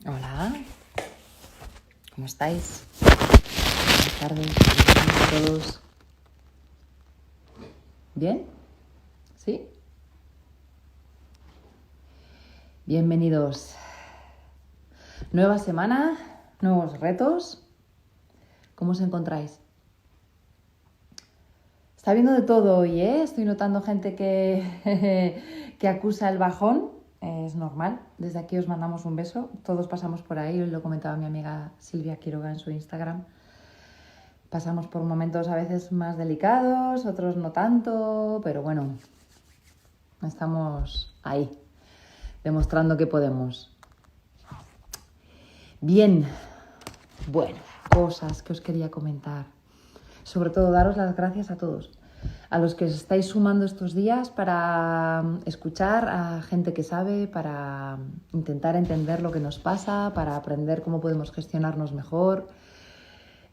Hola, ¿cómo estáis? Buenas tardes, a todos. ¿Bien? ¿Sí? Bienvenidos. Nueva semana, nuevos retos. ¿Cómo os encontráis? Está habiendo de todo hoy, ¿eh? Estoy notando gente que acusa el bajón. Es normal. Desde aquí os mandamos un beso. Todos pasamos por ahí. Hoy lo comentaba mi amiga Silvia Quiroga en su Instagram. Pasamos por momentos a veces más delicados, otros no tanto, pero bueno, estamos ahí, demostrando que podemos. Bien, bueno, cosas que os quería comentar. Sobre todo, daros las gracias a todos, a los que os estáis sumando estos días para escuchar a gente que sabe, para intentar entender lo que nos pasa, para aprender cómo podemos gestionarnos mejor.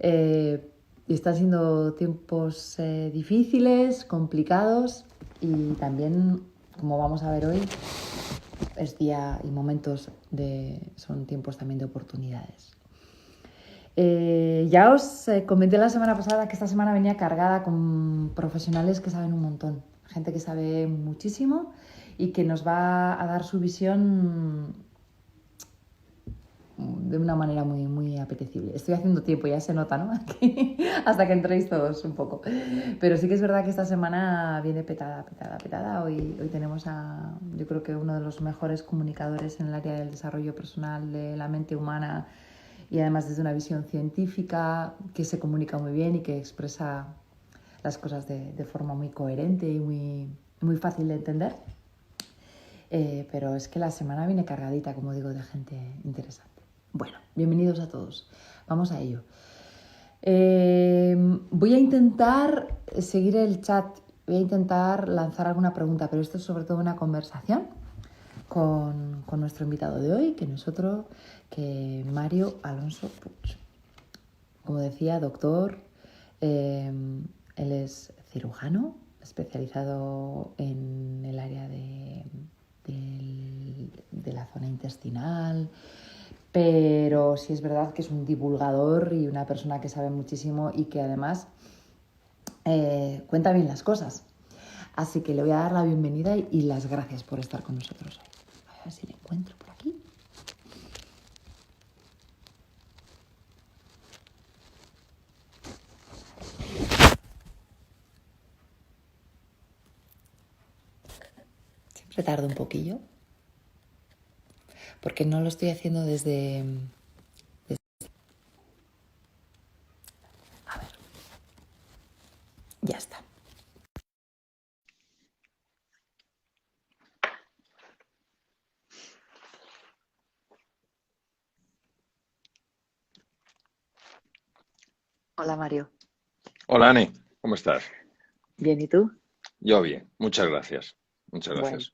Están siendo tiempos difíciles, complicados y también, como vamos a ver hoy, es día y momentos son tiempos también de oportunidades. Ya os comenté la semana pasada que esta semana venía cargada con profesionales que saben un montón, gente que sabe muchísimo y que nos va a dar su visión de una manera muy, muy apetecible. Estoy haciendo tiempo, ya se nota, ¿no? Hasta que entréis todos un poco. Pero sí que es verdad que esta semana viene petada. Hoy tenemos a, yo creo que uno de los mejores comunicadores en el área del desarrollo personal de la mente humana y además desde una visión científica que se comunica muy bien y que expresa las cosas de forma muy coherente y muy, muy fácil de entender. Pero es que la semana viene cargadita, como digo, de gente interesante. Bueno, bienvenidos a todos. Vamos a ello. Voy a intentar seguir el chat, voy a intentar lanzar alguna pregunta, pero esto es sobre todo una conversación con nuestro invitado de hoy, que no es otro que Mario Alonso Puig. Como decía, doctor, él es cirujano, especializado en el área de la zona intestinal, pero sí es verdad que es un divulgador y una persona que sabe muchísimo y que además cuenta bien las cosas. Así que le voy a dar la bienvenida y las gracias por estar con nosotros hoy. A ver si le encuentro por aquí. Siempre tardo un poquillo, porque no lo estoy haciendo desde... A ver, ya está. Hola Mario. Hola Ani, ¿cómo estás? Bien, ¿y tú? Yo bien, muchas gracias. Muchas Bueno, gracias.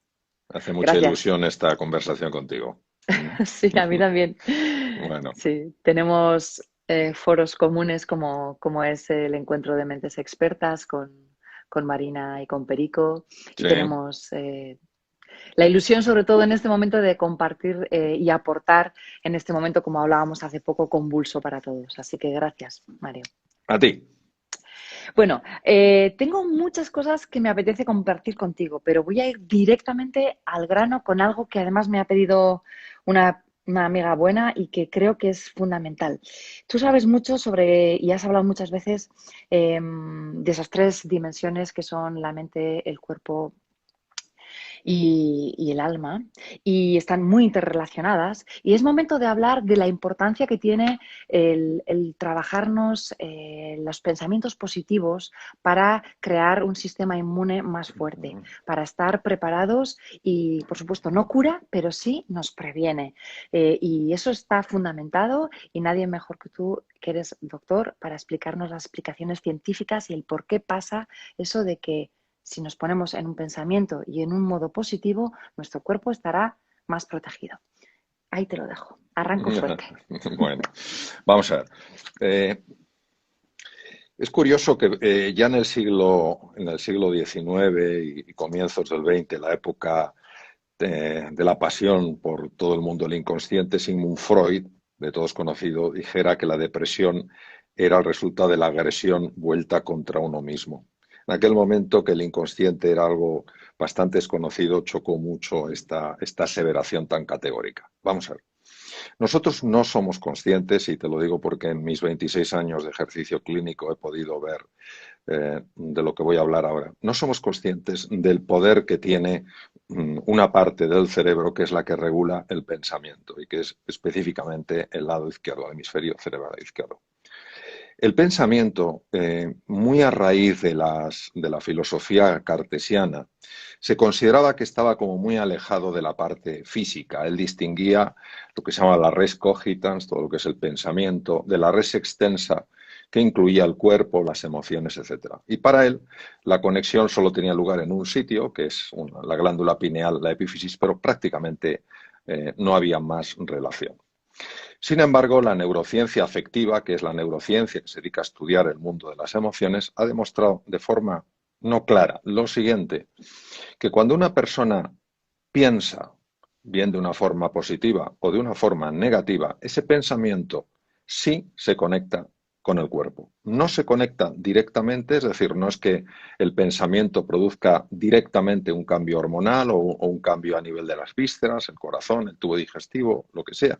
Hace mucha gracias. ilusión esta conversación contigo. ¿Mm? Sí, a mí también. Bueno, Sí, tenemos foros comunes como es el encuentro de mentes expertas con Marina y con Perico y sí. tenemos la ilusión sobre todo en este momento de compartir y aportar en este momento, como hablábamos hace poco, convulso para todos. Así que gracias, Mario. A ti. Bueno, tengo muchas cosas que me apetece compartir contigo, pero voy a ir directamente al grano con algo que además me ha pedido una amiga buena y que creo que es fundamental. Tú sabes mucho sobre, y has hablado muchas veces de esas tres dimensiones que son la mente, el cuerpo y el alma, y están muy interrelacionadas. Y es momento de hablar de la importancia que tiene el trabajarnos los pensamientos positivos para crear un sistema inmune más fuerte, para estar preparados y, por supuesto, no cura, pero sí nos previene. Y eso está fundamentado y nadie mejor que tú, que eres doctor, para explicarnos las explicaciones científicas y el por qué pasa eso de que si nos ponemos en un pensamiento y en un modo positivo, nuestro cuerpo estará más protegido. Ahí te lo dejo. Arranco fuerte. Bueno, vamos a ver. Es curioso que ya en el siglo XIX y comienzos del XX, la época de la pasión por todo el mundo del inconsciente, Sigmund Freud, de todos conocido, dijera que la depresión era el resultado de la agresión vuelta contra uno mismo. En aquel momento que el inconsciente era algo bastante desconocido, chocó mucho esta aseveración tan categórica. Vamos a ver. Nosotros no somos conscientes, y te lo digo porque en mis 26 años de ejercicio clínico he podido ver de lo que voy a hablar ahora. No somos conscientes del poder que tiene una parte del cerebro que es la que regula el pensamiento y que es específicamente el lado izquierdo, el hemisferio cerebral izquierdo. El pensamiento, muy a raíz de la filosofía cartesiana, se consideraba que estaba como muy alejado de la parte física. Él distinguía lo que se llama la res cogitans, todo lo que es el pensamiento, de la res extensa, que incluía el cuerpo, las emociones, etc. Y para él, la conexión solo tenía lugar en un sitio, que es la glándula pineal, la epífisis, pero prácticamente no había más relación. Sin embargo, la neurociencia afectiva, que es la neurociencia que se dedica a estudiar el mundo de las emociones, ha demostrado de forma no clara lo siguiente, que cuando una persona piensa bien de una forma positiva o de una forma negativa, ese pensamiento sí se conecta con el cuerpo. No se conecta directamente, es decir, no es que el pensamiento produzca directamente un cambio hormonal o un cambio a nivel de las vísceras, el corazón, el tubo digestivo, lo que sea,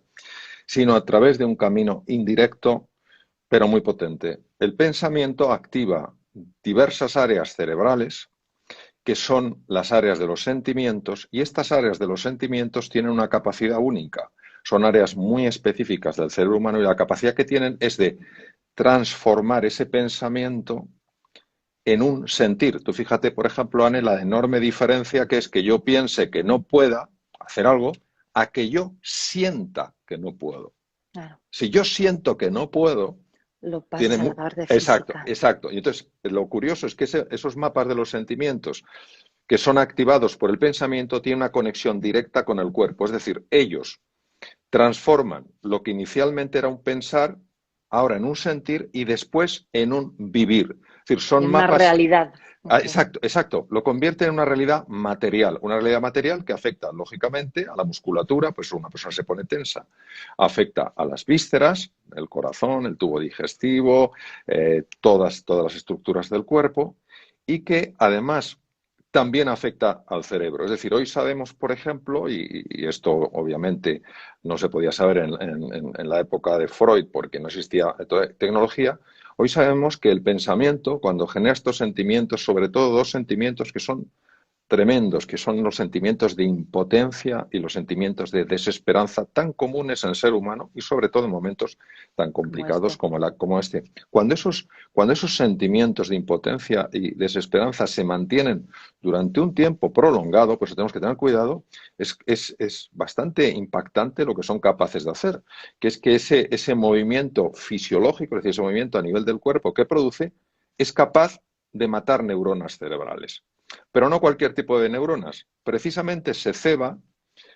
sino a través de un camino indirecto, pero muy potente. El pensamiento activa diversas áreas cerebrales, que son las áreas de los sentimientos, y estas áreas de los sentimientos tienen una capacidad única. Son áreas muy específicas del cerebro humano y la capacidad que tienen es de transformar ese pensamiento en un sentir. Tú fíjate, por ejemplo, Anne, la enorme diferencia que es que yo piense que no pueda hacer algo a que yo sienta que no puedo. Claro. Si yo siento que no puedo, Lo tiene... pasas a la parte Exacto, física. exacto. Y entonces, lo curioso es que esos mapas de los sentimientos que son activados por el pensamiento tienen una conexión directa con el cuerpo. Es decir, ellos transforman lo que inicialmente era un pensar, ahora en un sentir y después en un vivir. Es decir, son En una mapas... realidad. Okay. Exacto, exacto. Lo convierte en una realidad material que afecta, lógicamente, a la musculatura, pues una persona se pone tensa, afecta a las vísceras, el corazón, el tubo digestivo, todas las estructuras del cuerpo, y que además también afecta al cerebro. Es decir, hoy sabemos, por ejemplo, y esto obviamente no se podía saber en la época de Freud porque no existía tecnología, hoy sabemos que el pensamiento, cuando genera estos sentimientos, sobre todo dos sentimientos que son tremendos, que son los sentimientos de impotencia y los sentimientos de desesperanza tan comunes en el ser humano y sobre todo en momentos tan Como complicados este. como este. Cuando esos sentimientos de impotencia y desesperanza se mantienen durante un tiempo prolongado, pues tenemos que tener cuidado, es bastante impactante lo que son capaces de hacer, que es que ese movimiento fisiológico, es decir, ese movimiento a nivel del cuerpo que produce, es capaz de matar neuronas cerebrales. Pero no cualquier tipo de neuronas. Precisamente se ceba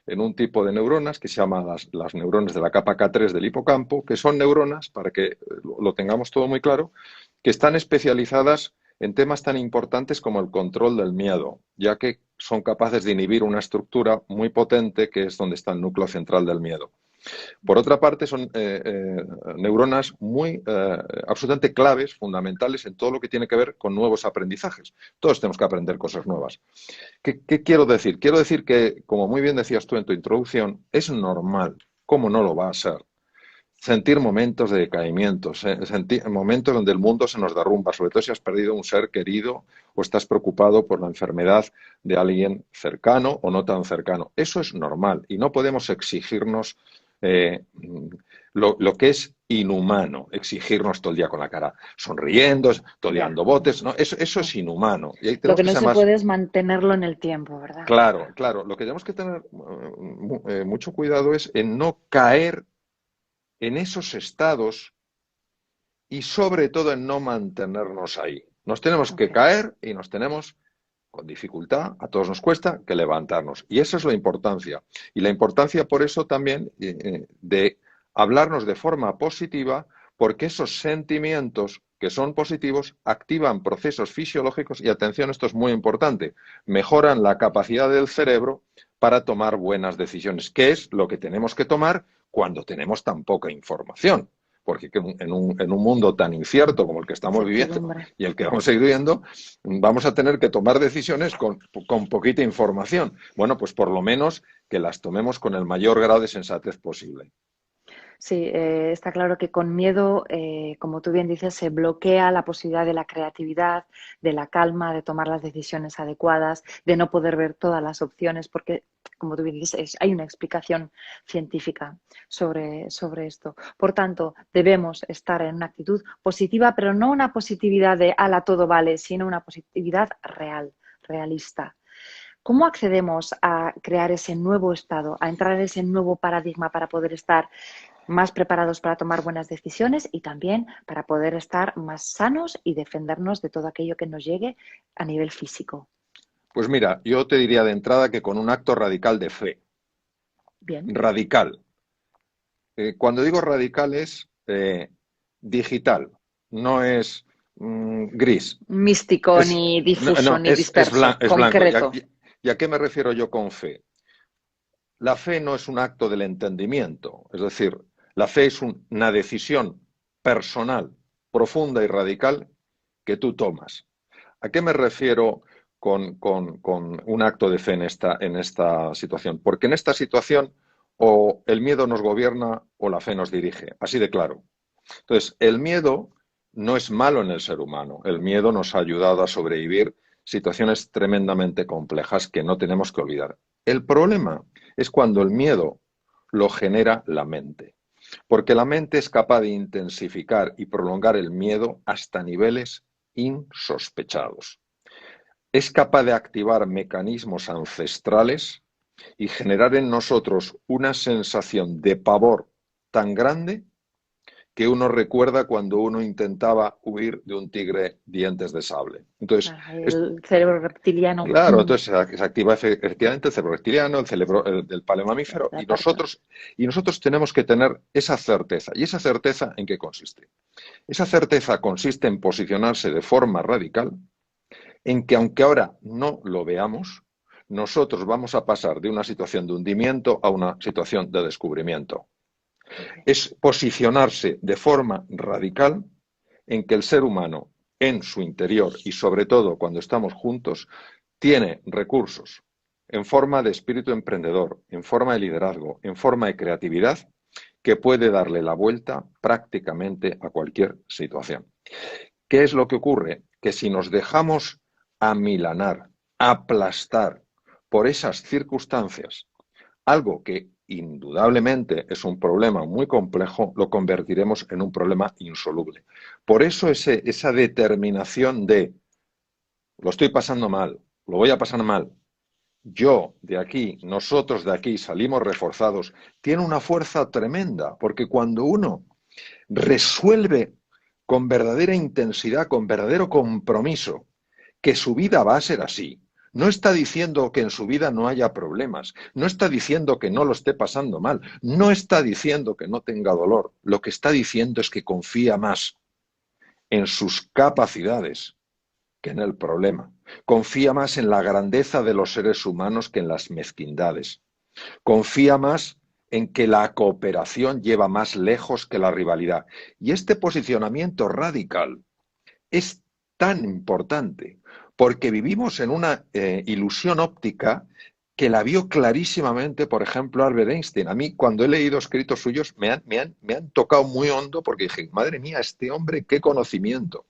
en un tipo de neuronas que se llama las neuronas de la capa K3 del hipocampo, que son neuronas, para que lo tengamos todo muy claro, que están especializadas en temas tan importantes como el control del miedo, ya que son capaces de inhibir una estructura muy potente que es donde está el núcleo central del miedo. Por otra parte, son neuronas muy absolutamente claves, fundamentales en todo lo que tiene que ver con nuevos aprendizajes. Todos tenemos que aprender cosas nuevas. ¿Qué quiero decir? Quiero decir que, como muy bien decías tú en tu introducción, es normal, ¿cómo no lo va a ser? Sentir momentos de decaimiento, sentir momentos donde el mundo se nos derrumba, sobre todo si has perdido un ser querido o estás preocupado por la enfermedad de alguien cercano o no tan cercano. Eso es normal y no podemos exigirnos eh, lo que es inhumano, exigirnos todo el día con la cara sonriendo, Ya. toleando botes, ¿no? Eso Sí. es inhumano. Y ahí Lo tenemos que que no ser se más... puede es mantenerlo en el tiempo, ¿verdad? Claro, claro. Lo que tenemos que tener mucho cuidado es en no caer en esos estados y sobre todo en no mantenernos ahí. Nos tenemos que Okay. caer y nos tenemos con dificultad, a todos nos cuesta, que levantarnos. Y esa es la importancia. Y la importancia por eso también de hablarnos de forma positiva, porque esos sentimientos que son positivos activan procesos fisiológicos y, atención, esto es muy importante, mejoran la capacidad del cerebro para tomar buenas decisiones, que es lo que tenemos que tomar cuando tenemos tan poca información. Porque en un mundo tan incierto como el que estamos viviendo y el que vamos a ir viviendo, vamos a tener que tomar decisiones con poquita información. Bueno, pues por lo menos que las tomemos con el mayor grado de sensatez posible. Sí, está claro que con miedo, como tú bien dices, se bloquea la posibilidad de la creatividad, de la calma, de tomar las decisiones adecuadas, de no poder ver todas las opciones, porque, como tú bien dices, hay una explicación científica sobre esto. Por tanto, debemos estar en una actitud positiva, pero no una positividad de ala todo vale, sino una positividad real, realista. ¿Cómo accedemos a crear ese nuevo estado, a entrar en ese nuevo paradigma para poder estar más preparados para tomar buenas decisiones y también para poder estar más sanos y defendernos de todo aquello que nos llegue a nivel físico? Pues mira, yo te diría de entrada que con un acto radical de fe. Bien. Radical. Cuando digo radical es digital, no es gris. Místico, ni difuso, No, ni es disperso, blanco. concreto. ¿Y a qué me refiero yo con fe? La fe no es un acto del entendimiento, es decir, la fe es una decisión personal, profunda y radical que tú tomas. ¿A qué me refiero con un acto de fe en esta situación? Porque en esta situación o el miedo nos gobierna o la fe nos dirige, así de claro. Entonces, el miedo no es malo en el ser humano. El miedo nos ha ayudado a sobrevivir situaciones tremendamente complejas que no tenemos que olvidar. El problema es cuando el miedo lo genera la mente, porque la mente es capaz de intensificar y prolongar el miedo hasta niveles insospechados. Es capaz de activar mecanismos ancestrales y generar en nosotros una sensación de pavor tan grande que uno recuerda cuando uno intentaba huir de un tigre dientes de sable. Entonces, El cerebro reptiliano. claro, entonces se activa efectivamente el cerebro reptiliano, el cerebro del palemamífero, La y parte. nosotros tenemos que tener esa certeza. ¿Y esa certeza en qué consiste? Esa certeza consiste en posicionarse de forma radical, en que aunque ahora no lo veamos, nosotros vamos a pasar de una situación de hundimiento a una situación de descubrimiento. Es posicionarse de forma radical en que el ser humano en su interior y sobre todo cuando estamos juntos tiene recursos en forma de espíritu emprendedor, en forma de liderazgo, en forma de creatividad que puede darle la vuelta prácticamente a cualquier situación. ¿Qué es lo que ocurre? Que si nos dejamos amilanar, aplastar por esas circunstancias, algo que indudablemente es un problema muy complejo, lo convertiremos en un problema insoluble. Por eso esa determinación de lo estoy pasando mal, lo voy a pasar mal, yo de aquí, nosotros de aquí salimos reforzados, tiene una fuerza tremenda, porque cuando uno resuelve con verdadera intensidad, con verdadero compromiso, que su vida va a ser así, no está diciendo que en su vida no haya problemas, no está diciendo que no lo esté pasando mal, no está diciendo que no tenga dolor, lo que está diciendo es que confía más en sus capacidades que en el problema, confía más en la grandeza de los seres humanos que en las mezquindades, confía más en que la cooperación lleva más lejos que la rivalidad. Y este posicionamiento radical es tan importante porque vivimos en una ilusión óptica que la vio clarísimamente, por ejemplo, Albert Einstein. A mí, cuando he leído escritos suyos, me han tocado muy hondo porque dije, madre mía, este hombre, qué conocimiento.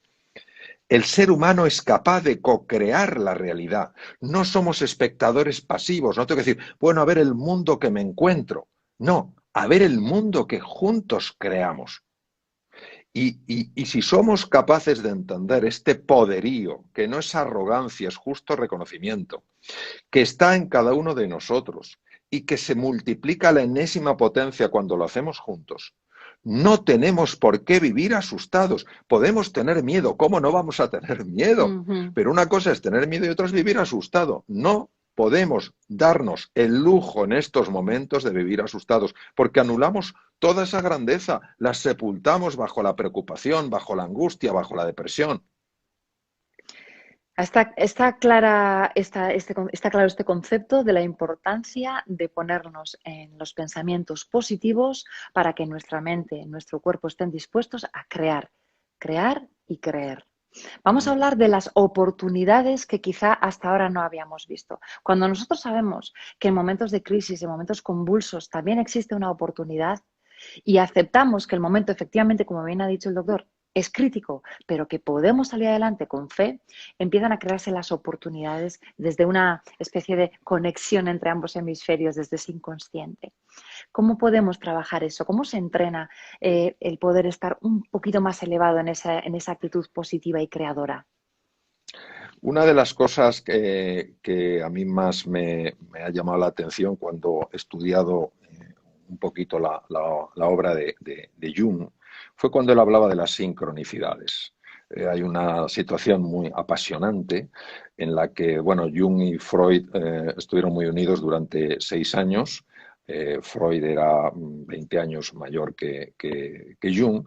El ser humano es capaz de co-crear la realidad. No somos espectadores pasivos. No tengo que decir, bueno, a ver el mundo que me encuentro. No, a ver el mundo que juntos creamos. Y si somos capaces de entender este poderío, que no es arrogancia, es justo reconocimiento, que está en cada uno de nosotros y que se multiplica a la enésima potencia cuando lo hacemos juntos, no tenemos por qué vivir asustados. Podemos tener miedo. ¿Cómo no vamos a tener miedo? Pero una cosa es tener miedo y otra es vivir asustado. No, podemos darnos el lujo en estos momentos de vivir asustados, porque anulamos toda esa grandeza, la sepultamos bajo la preocupación, bajo la angustia, bajo la depresión. Está claro este concepto de la importancia de ponernos en los pensamientos positivos para que nuestra mente, nuestro cuerpo estén dispuestos a crear, crear y creer. Vamos a hablar de las oportunidades que quizá hasta ahora no habíamos visto. Cuando nosotros sabemos que en momentos de crisis, en momentos convulsos, también existe una oportunidad y aceptamos que el momento, efectivamente, como bien ha dicho el doctor, es crítico, pero que podemos salir adelante con fe, empiezan a crearse las oportunidades desde una especie de conexión entre ambos hemisferios, desde ese inconsciente. ¿Cómo podemos trabajar eso? ¿Cómo se entrena el poder estar un poquito más elevado en esa actitud positiva y creadora? Una de las cosas que a mí más me ha llamado la atención cuando he estudiado un poquito la obra de Jung fue cuando él hablaba de las sincronicidades. Hay una situación muy apasionante en la que, bueno, Jung y Freud estuvieron muy unidos durante 6 años. Freud era 20 años mayor que Jung,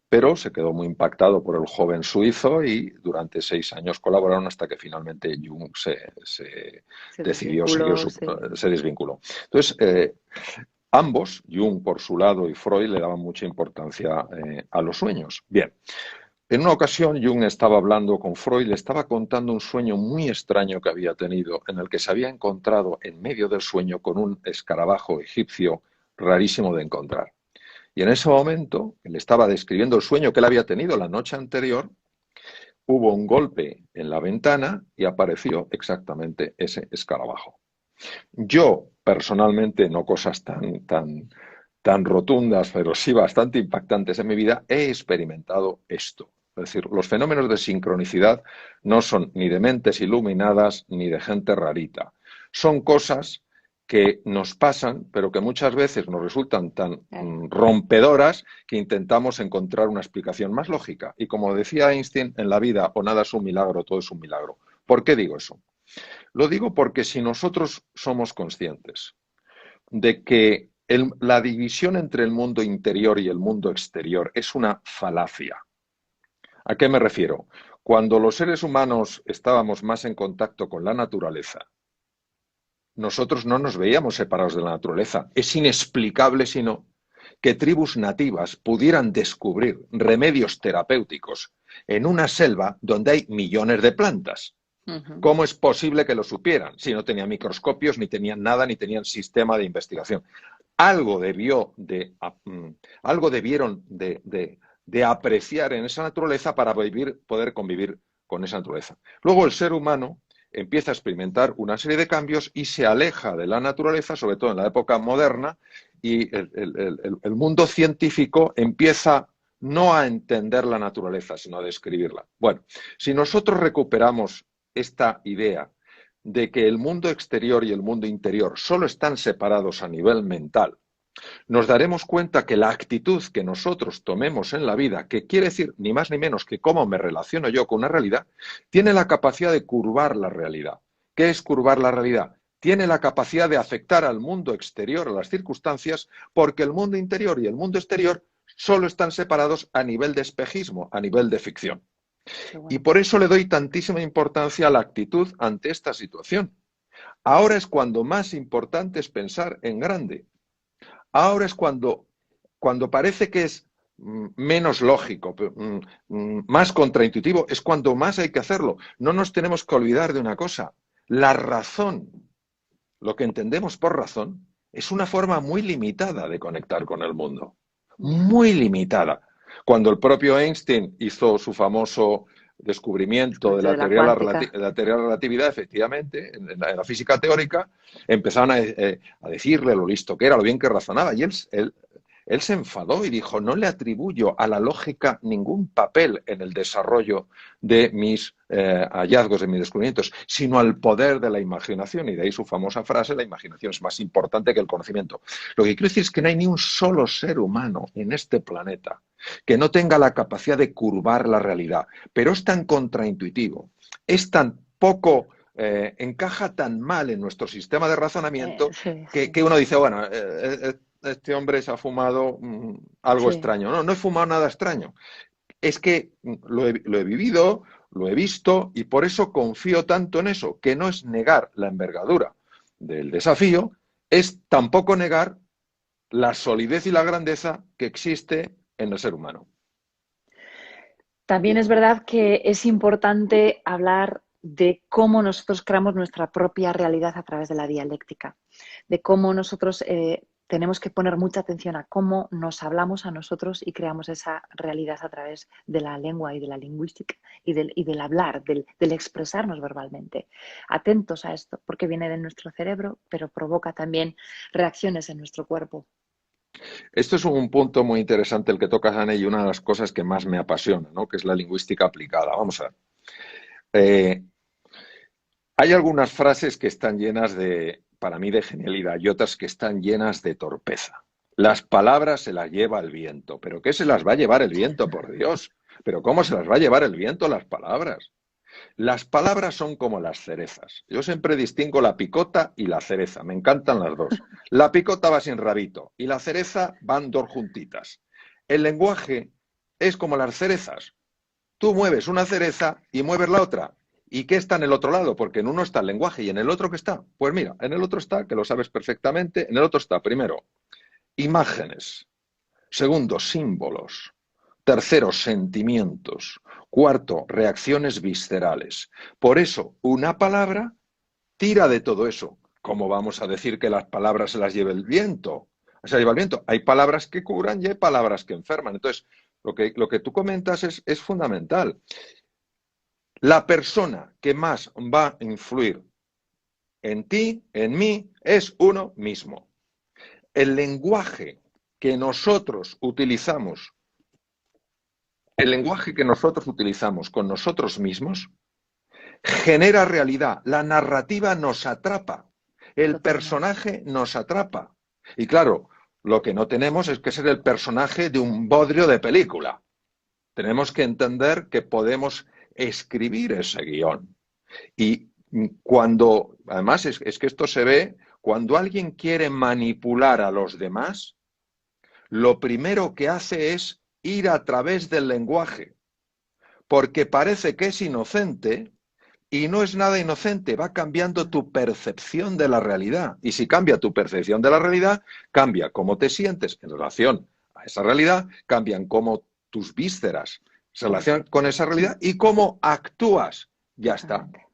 pero se quedó muy impactado por el joven suizo y durante 6 años colaboraron hasta que finalmente Jung se Se decidió seguir desvinculó, sí. se desvinculó. Entonces, ambos, Jung por su lado y Freud, le daban mucha importancia a los sueños. Bien, en una ocasión Jung estaba hablando con Freud, le estaba contando un sueño muy extraño que había tenido, en el que se había encontrado en medio del sueño con un escarabajo egipcio rarísimo de encontrar. Y en ese momento, él estaba describiendo el sueño que él había tenido la noche anterior, hubo un golpe en la ventana y apareció exactamente ese escarabajo. Yo, personalmente, no cosas tan rotundas, pero sí bastante impactantes en mi vida, he experimentado esto. Es decir, los fenómenos de sincronicidad no son ni de mentes iluminadas ni de gente rarita. Son cosas que nos pasan, pero que muchas veces nos resultan tan rompedoras que intentamos encontrar una explicación más lógica. Y como decía Einstein, en la vida o nada es un milagro, todo es un milagro. ¿Por qué digo eso? Lo digo porque si nosotros somos conscientes de que la división entre el mundo interior y el mundo exterior es una falacia. ¿A qué me refiero? Cuando los seres humanos estábamos más en contacto con la naturaleza, nosotros no nos veíamos separados de la naturaleza. Es inexplicable, sino que tribus nativas pudieran descubrir remedios terapéuticos en una selva donde hay millones de plantas. ¿Cómo es posible que lo supieran si no tenían microscopios, ni tenían nada, ni tenían sistema de investigación? Algo debieron de apreciar en esa naturaleza para poder convivir con esa naturaleza. Luego el ser humano empieza a experimentar una serie de cambios y se aleja de la naturaleza, sobre todo en la época moderna, y el mundo científico empieza no a entender la naturaleza, sino a describirla. Bueno, si nosotros recuperamos esta idea de que el mundo exterior y el mundo interior solo están separados a nivel mental, nos daremos cuenta que la actitud que nosotros tomemos en la vida, que quiere decir ni más ni menos que cómo me relaciono yo con una realidad, tiene la capacidad de curvar la realidad. ¿Qué es curvar la realidad? Tiene la capacidad de afectar al mundo exterior, a las circunstancias, porque el mundo interior y el mundo exterior solo están separados a nivel de espejismo, a nivel de ficción. Bueno. Y por eso le doy tantísima importancia a la actitud ante esta situación. Ahora es cuando más importante es pensar en grande. Ahora es cuando parece que es menos lógico, más contraintuitivo, es cuando más hay que hacerlo. No nos tenemos que olvidar de una cosa. La razón, lo que entendemos por razón, es una forma muy limitada de conectar con el mundo. Muy limitada. Cuando el propio Einstein hizo su famoso descubrimiento de la teoría de la relatividad, efectivamente, en la física teórica, empezaron a decirle lo listo que era, lo bien que razonaba, y él se enfadó y dijo, no le atribuyo a la lógica ningún papel en el desarrollo de mis hallazgos, de mis descubrimientos, sino al poder de la imaginación. Y de ahí su famosa frase, la imaginación es más importante que el conocimiento. Lo que quiero decir es que no hay ni un solo ser humano en este planeta que no tenga la capacidad de curvar la realidad. Pero es tan contraintuitivo, es tan poco encaja tan mal en nuestro sistema de razonamiento Sí, que sí, uno dice, bueno, este hombre se ha fumado algo sí. extraño. No, no he fumado nada extraño. Es que lo he vivido, lo he visto y por eso confío tanto en eso, que no es negar la envergadura del desafío, es tampoco negar la solidez y la grandeza que existe en el ser humano. También es verdad que es importante hablar de cómo nosotros creamos nuestra propia realidad a través de la dialéctica, de cómo nosotros tenemos que poner mucha atención a cómo nos hablamos a nosotros y creamos esa realidad a través de la lengua y de la lingüística y del hablar, del expresarnos verbalmente. Atentos a esto, porque viene de nuestro cerebro, pero provoca también reacciones en nuestro cuerpo. Esto es un punto muy interesante el que tocas, Anne, y una de las cosas que más me apasiona, ¿no? Que es la lingüística aplicada. Vamos a ver. Eh, Hay algunas frases que están llenas de, para mí, de genialidad y otras que están llenas de torpeza. Las palabras se las lleva el viento. ¿Pero qué se las va a llevar el viento, por Dios? ¿Pero cómo se las va a llevar el viento las palabras? Las palabras son como las cerezas. Yo siempre distingo la picota y la cereza. Me encantan las dos. La picota va sin rabito y la cereza van dos juntitas. El lenguaje es como las cerezas. Tú mueves una cereza y mueves la otra. ¿Y qué está en el otro lado? Porque en uno está el lenguaje y en el otro ¿qué está? Pues mira, en el otro está, que lo sabes perfectamente, en el otro está, primero, imágenes. Segundo, símbolos. Tercero, sentimientos. Cuarto, reacciones viscerales. Por eso, una palabra tira de todo eso. ¿Cómo vamos a decir que las palabras se las lleve el viento? Se lleva el viento. Hay palabras que curan y hay palabras que enferman. Entonces, lo que tú comentas es fundamental. La persona que más va a influir en ti, en mí, es uno mismo. El lenguaje que nosotros utilizamos, el lenguaje que nosotros utilizamos con nosotros mismos, genera realidad. La narrativa nos atrapa. El Totalmente. personaje nos atrapa. Y claro, lo que no tenemos es que ser el personaje de un bodrio de película. Tenemos que entender que podemos escribir ese guión. Y cuando, además, es que esto se ve, cuando alguien quiere manipular a los demás, lo primero que hace es ir a través del lenguaje, porque parece que es inocente y no es nada inocente, va cambiando tu percepción de la realidad. Y si cambia tu percepción de la realidad, cambia cómo te sientes en relación a esa realidad, cambian cómo tus vísceras se Sí, relacionan con esa realidad y cómo actúas. Ya está. totalmente.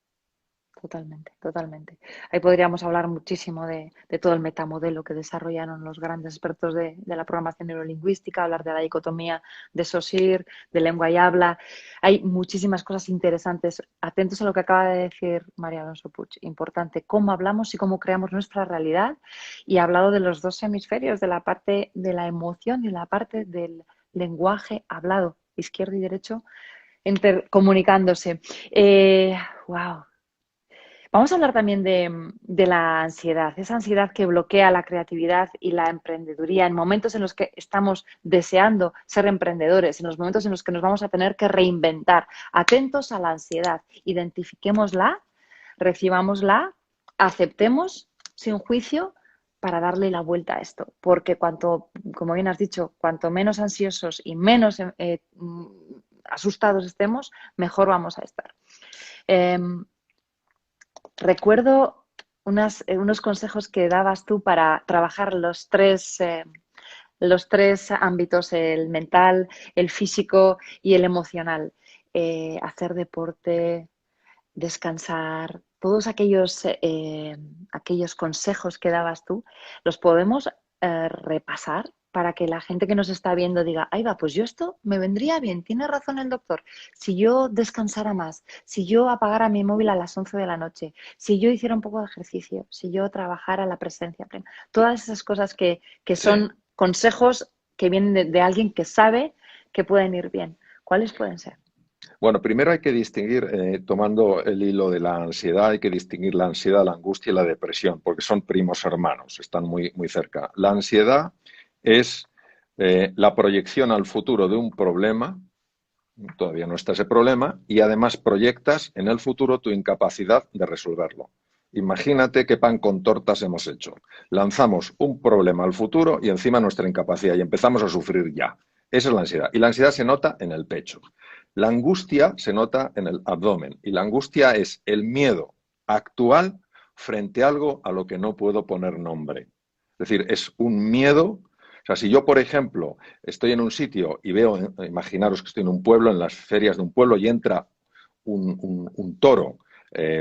Totalmente, totalmente. Ahí podríamos hablar muchísimo de todo el metamodelo que desarrollaron los grandes expertos de la programación neurolingüística, hablar de la dicotomía de Saussure, de lengua y habla. Hay muchísimas cosas interesantes. Atentos a lo que acaba de decir María Alonso Puig. Importante cómo hablamos y cómo creamos nuestra realidad. Y ha hablado de los dos hemisferios, de la parte de la emoción y la parte del lenguaje hablado, izquierdo y derecho, intercomunicándose. Wow. Vamos a hablar también de la ansiedad, esa ansiedad que bloquea la creatividad y la emprendeduría en momentos en los que estamos deseando ser emprendedores, en los momentos en los que nos vamos a tener que reinventar. Atentos a la ansiedad, identifiquémosla, recibámosla, aceptemos sin juicio para darle la vuelta a esto, porque cuanto, como bien has dicho, cuanto menos ansiosos y menos asustados estemos, mejor vamos a estar. Eh, Recuerdo unos consejos que dabas tú para trabajar los tres ámbitos, el mental, el físico y el emocional. Hacer deporte, descansar, todos aquellos consejos que dabas tú, los podemos repasar para que la gente que nos está viendo diga, ay va, pues yo esto me vendría bien, tiene razón el doctor, si yo descansara más, si yo apagara mi móvil a las 11 de la noche, si yo hiciera un poco de ejercicio, si yo trabajara la presencia plena, todas esas cosas que Sí. son consejos que vienen de alguien que sabe que pueden ir bien. ¿Cuáles pueden ser? Bueno, primero hay que distinguir, tomando el hilo de la ansiedad, hay que distinguir la ansiedad, la angustia y la depresión, porque son primos hermanos, están muy, muy cerca. La ansiedad es la proyección al futuro de un problema todavía no está ese problema, y además proyectas en el futuro tu incapacidad de resolverlo. Imagínate qué pan con tortas hemos hecho. Lanzamos un problema al futuro y encima nuestra incapacidad y empezamos a sufrir ya. Esa es la ansiedad. Y la ansiedad se nota en el pecho. La angustia se nota en el abdomen. Y la angustia es el miedo actual frente a algo a lo que no puedo poner nombre. Es decir, es un miedo. O sea, si yo, por ejemplo, estoy en un sitio y veo, imaginaros que estoy en un pueblo, en las ferias de un pueblo, y entra un toro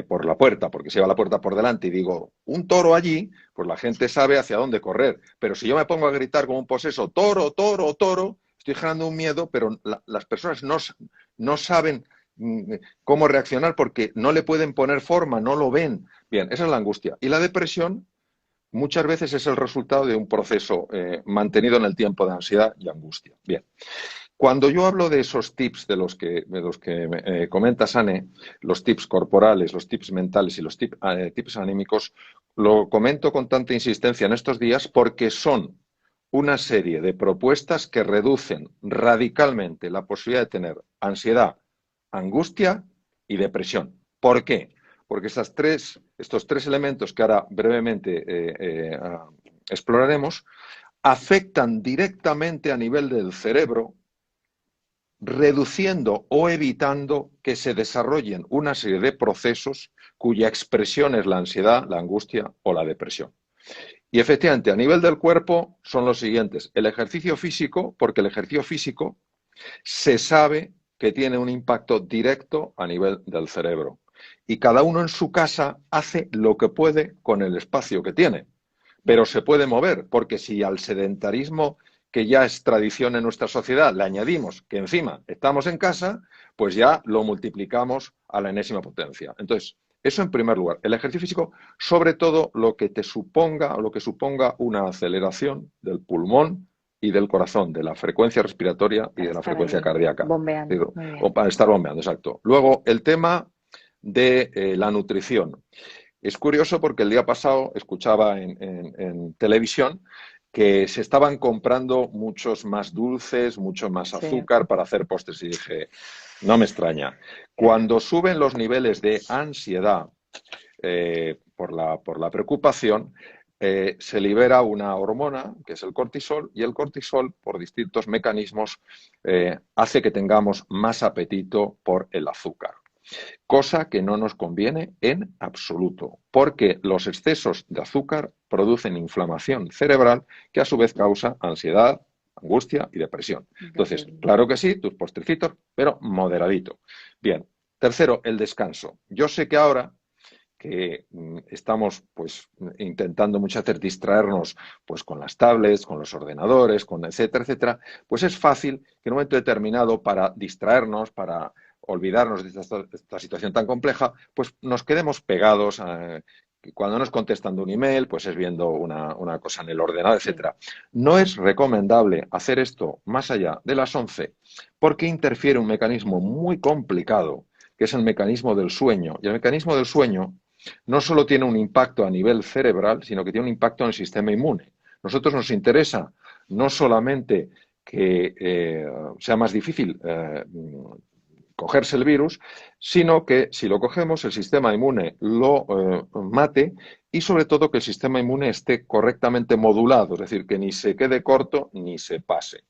por la puerta, porque se lleva la puerta por delante y digo, un toro allí, pues la gente sabe hacia dónde correr. Pero si yo me pongo a gritar como un poseso, toro, toro, toro, estoy generando un miedo, pero las personas no saben cómo reaccionar porque no le pueden poner forma, no lo ven. Bien, esa es la angustia. Y la depresión muchas veces es el resultado de un proceso mantenido en el tiempo de ansiedad y angustia. Bien. Cuando yo hablo de esos tips de los que comenta Sane, los tips corporales, los tips mentales y los tips anímicos, lo comento con tanta insistencia en estos días porque son una serie de propuestas que reducen radicalmente la posibilidad de tener ansiedad, angustia y depresión. ¿Por qué? Porque estos tres elementos que ahora brevemente exploraremos afectan directamente a nivel del cerebro, reduciendo o evitando que se desarrollen una serie de procesos cuya expresión es la ansiedad, la angustia o la depresión. Y efectivamente, a nivel del cuerpo son los siguientes. El ejercicio físico, porque el ejercicio físico se sabe que tiene un impacto directo a nivel del cerebro. Y cada uno en su casa hace lo que puede con el espacio que tiene. Pero se puede mover, porque si al sedentarismo que ya es tradición en nuestra sociedad le añadimos que encima estamos en casa, pues ya lo multiplicamos a la enésima potencia. Entonces, eso en primer lugar. El ejercicio físico, sobre todo lo que te suponga o lo que suponga una aceleración del pulmón y del corazón, de la frecuencia respiratoria y Para de la estar frecuencia ahí cardíaca. bombeando. Muy O bien. para estar bombeando, exacto. Luego, el tema de la nutrición. Es curioso porque el día pasado escuchaba en televisión que se estaban comprando muchos más dulces, mucho más Sí, azúcar para hacer postres y dije, no me extraña. Cuando suben los niveles de ansiedad por la preocupación, se libera una hormona, que es el cortisol, y el cortisol, por distintos mecanismos, hace que tengamos más apetito por el azúcar, cosa que no nos conviene en absoluto, porque los excesos de azúcar producen inflamación cerebral que a su vez causa ansiedad, angustia y depresión. Entonces, terrible. claro que sí, tus postrecitos, pero moderadito. Bien, tercero, el descanso. Yo sé que ahora que estamos pues intentando muchas veces distraernos pues con las tablets, con los ordenadores, con etcétera, etcétera, pues es fácil que en un momento determinado para distraernos, para olvidarnos de esta situación tan compleja, pues nos quedemos pegados cuando nos contestan un email, pues es viendo una cosa en el ordenador, Sí, etcétera. No es recomendable hacer esto más allá de las 11 porque interfiere un mecanismo muy complicado que es el mecanismo del sueño. Y el mecanismo del sueño no solo tiene un impacto a nivel cerebral, sino que tiene un impacto en el sistema inmune. Nosotros nos interesa no solamente que sea más difícil cogerse el virus, sino que si lo cogemos el sistema inmune lo mate y sobre todo que el sistema inmune esté correctamente modulado, es decir, que ni se quede corto ni se pase.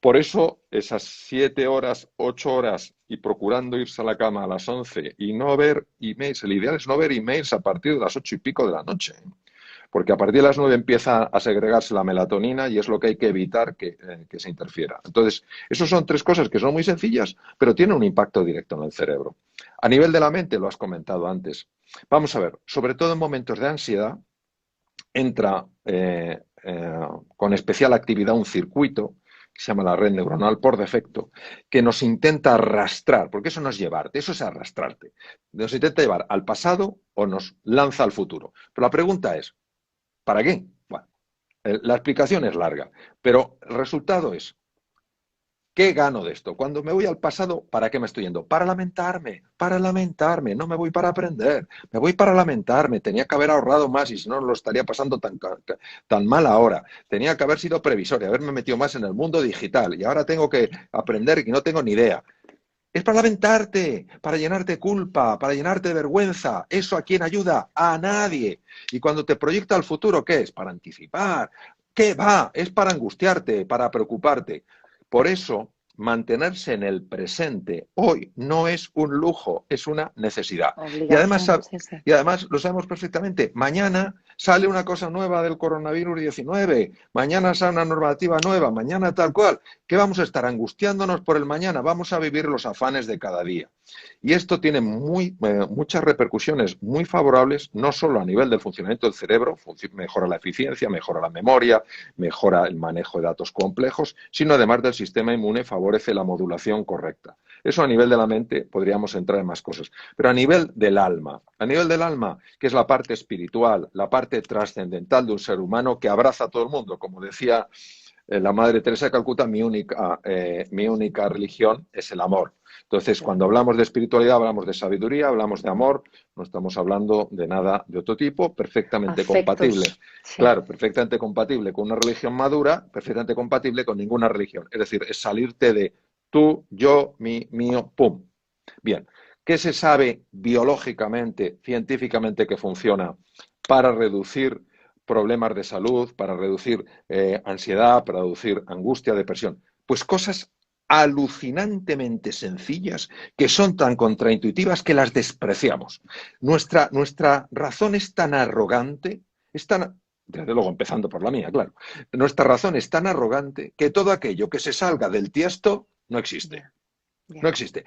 Por eso, esas 7 horas, 8 horas y procurando irse a la cama a las 11 y no ver emails, el ideal es no ver emails a partir de las 8 y pico de la noche, porque a partir de las 9 empieza a segregarse la melatonina y es lo que hay que evitar que se interfiera. Entonces, esas son tres cosas que son muy sencillas, pero tienen un impacto directo en el cerebro. A nivel de la mente, lo has comentado antes. Vamos a ver, sobre todo en momentos de ansiedad, entra con especial actividad un circuito que se llama la red neuronal por defecto, que nos intenta arrastrar, porque eso no es llevarte, eso es arrastrarte. Nos intenta llevar al pasado o nos lanza al futuro. Pero la pregunta es, ¿para qué? Bueno, la explicación es larga, pero el resultado es, ¿Qué gano de esto? Cuando me voy al pasado, ¿para qué me estoy yendo? Para lamentarme, no me voy para aprender, me voy para lamentarme, tenía que haber ahorrado más y si no, lo estaría pasando tan mal ahora. Tenía que haber sido previsor y haberme metido más en el mundo digital y ahora tengo que aprender y no tengo ni idea. Es para lamentarte, para llenarte de culpa, para llenarte de vergüenza. ¿Eso a quién ayuda? A nadie. Y cuando te proyecta al futuro, ¿qué es? Para anticipar. ¿Qué va? Es para angustiarte, para preocuparte. Por eso, mantenerse en el presente hoy no es un lujo, es una necesidad. Y además, Obligación, sí, sí. y además lo sabemos perfectamente. Mañana sale una cosa nueva del coronavirus 19. Mañana sale una normativa nueva. Mañana tal cual. ¿Qué vamos a estar angustiándonos por el mañana? Vamos a vivir los afanes de cada día. Y esto tiene muchas repercusiones muy favorables, no solo a nivel del funcionamiento del cerebro, mejora la eficiencia, mejora la memoria, mejora el manejo de datos complejos, sino además del sistema inmune favorece la modulación correcta. Eso a nivel de la mente podríamos entrar en más cosas. Pero a nivel del alma, que es la parte espiritual, la parte trascendental de un ser humano que abraza a todo el mundo, como decía la Madre Teresa de Calcuta, mi única religión es el amor. Entonces, Sí. cuando hablamos de espiritualidad, hablamos de sabiduría, hablamos de amor, no estamos hablando de nada de otro tipo, perfectamente compatible. Afectos, sí. Claro, perfectamente compatible con una religión madura, perfectamente compatible con ninguna religión. Es decir, es salirte de tú, yo, mi, mío, pum. Bien, ¿qué se sabe biológicamente, científicamente que funciona para reducir problemas de salud, para reducir ansiedad, para reducir angustia, depresión? Pues cosas alucinantemente sencillas que son tan contraintuitivas que las despreciamos. Nuestra razón es tan arrogante, es tan, desde luego empezando por la mía, claro, nuestra razón es tan arrogante que todo aquello que se salga del tiesto no existe. Ya, No ya. existe.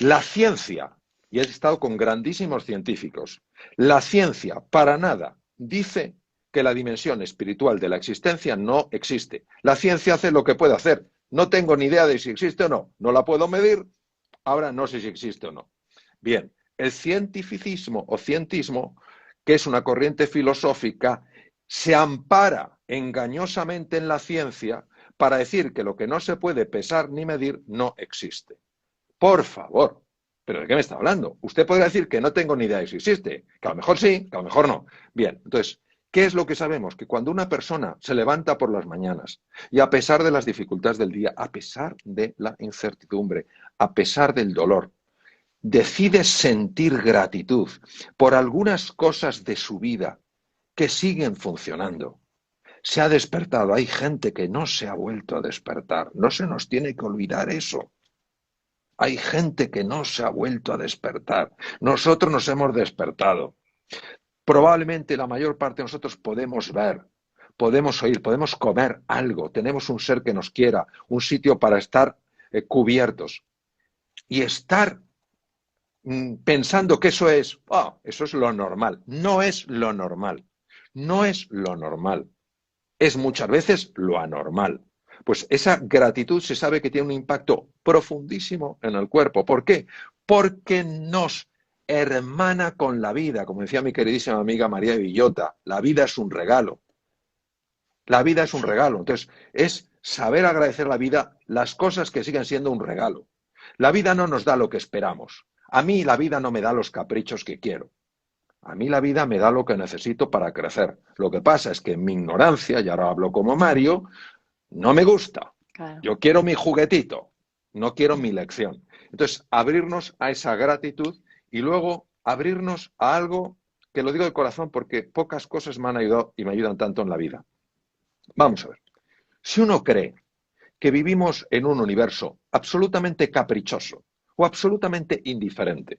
La ciencia, y he estado con grandísimos científicos, la ciencia para nada dice que la dimensión espiritual de la existencia no existe. La ciencia hace lo que puede hacer. No tengo ni idea de si existe o no. No la puedo medir. Ahora no sé si existe o no. Bien, el cientificismo o cientismo, que es una corriente filosófica, se ampara engañosamente en la ciencia para decir que lo que no se puede pesar ni medir no existe. Por favor, ¿pero de qué me está hablando? Usted podría decir que no tengo ni idea de si existe, que a lo mejor sí, que a lo mejor no. Bien, entonces, ¿qué es lo que sabemos? Que cuando una persona se levanta por las mañanas y a pesar de las dificultades del día, a pesar de la incertidumbre, a pesar del dolor, decide sentir gratitud por algunas cosas de su vida que siguen funcionando, se ha despertado. Hay gente que no se ha vuelto a despertar. No se nos tiene que olvidar eso. Hay gente que no se ha vuelto a despertar. Nosotros nos hemos despertado. Probablemente la mayor parte de nosotros podemos ver, podemos oír, podemos comer algo, tenemos un ser que nos quiera, un sitio para estar cubiertos. Y estar pensando que eso es lo normal. No es lo normal. No es lo normal. Es muchas veces lo anormal. Pues esa gratitud se sabe que tiene un impacto profundísimo en el cuerpo. ¿Por qué? Porque nos hermana con la vida. Como decía mi queridísima amiga María Villota, la vida es un regalo. La vida es un Sí. regalo. Entonces, es saber agradecer la vida las cosas que siguen siendo un regalo. La vida no nos da lo que esperamos. A mí la vida no me da los caprichos que quiero. A mí la vida me da lo que necesito para crecer. Lo que pasa es que en mi ignorancia, y ahora hablo como Mario, no me gusta. Claro. Yo quiero mi juguetito, no quiero mi lección. Entonces, abrirnos a esa gratitud y luego abrirnos a algo que lo digo de corazón porque pocas cosas me han ayudado y me ayudan tanto en la vida. Vamos a ver. Si uno cree que vivimos en un universo absolutamente caprichoso o absolutamente indiferente,